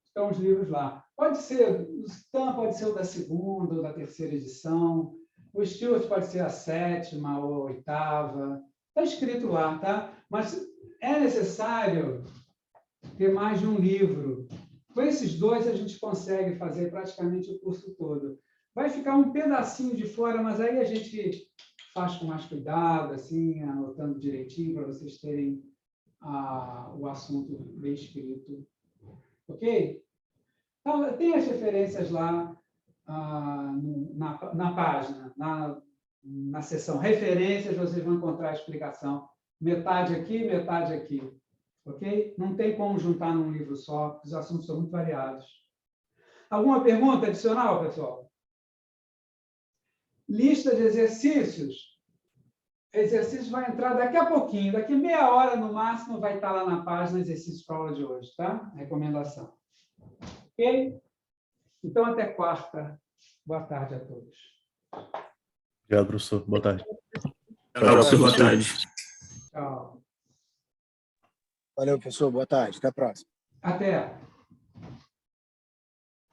estão os livros lá. Pode ser, o TAM pode ser o da segunda ou da terceira edição, o Stuart pode ser a 7ª ou a 8ª, está escrito lá, tá? Mas é necessário ter mais de um livro. Com esses dois, a gente consegue fazer praticamente o curso todo. Vai ficar um pedacinho de fora, mas aí a gente faz com mais cuidado, assim, anotando direitinho, para vocês terem o assunto bem escrito. Ok? Então, tem as referências lá na página, na seção referências, vocês vão encontrar a explicação. Metade aqui, metade aqui. Ok? Não tem como juntar num livro só, os assuntos são muito variados. Alguma pergunta adicional, pessoal? Lista de exercícios. Exercício vai entrar daqui a pouquinho, daqui meia hora no máximo vai estar lá na página exercício para a aula de hoje, tá? Recomendação. Ok? Então, até quarta. Boa tarde a todos. Obrigado, professor. Boa tarde. Professor, boa tarde. Tchau. Valeu, professor. Boa tarde. Até a próxima. Até.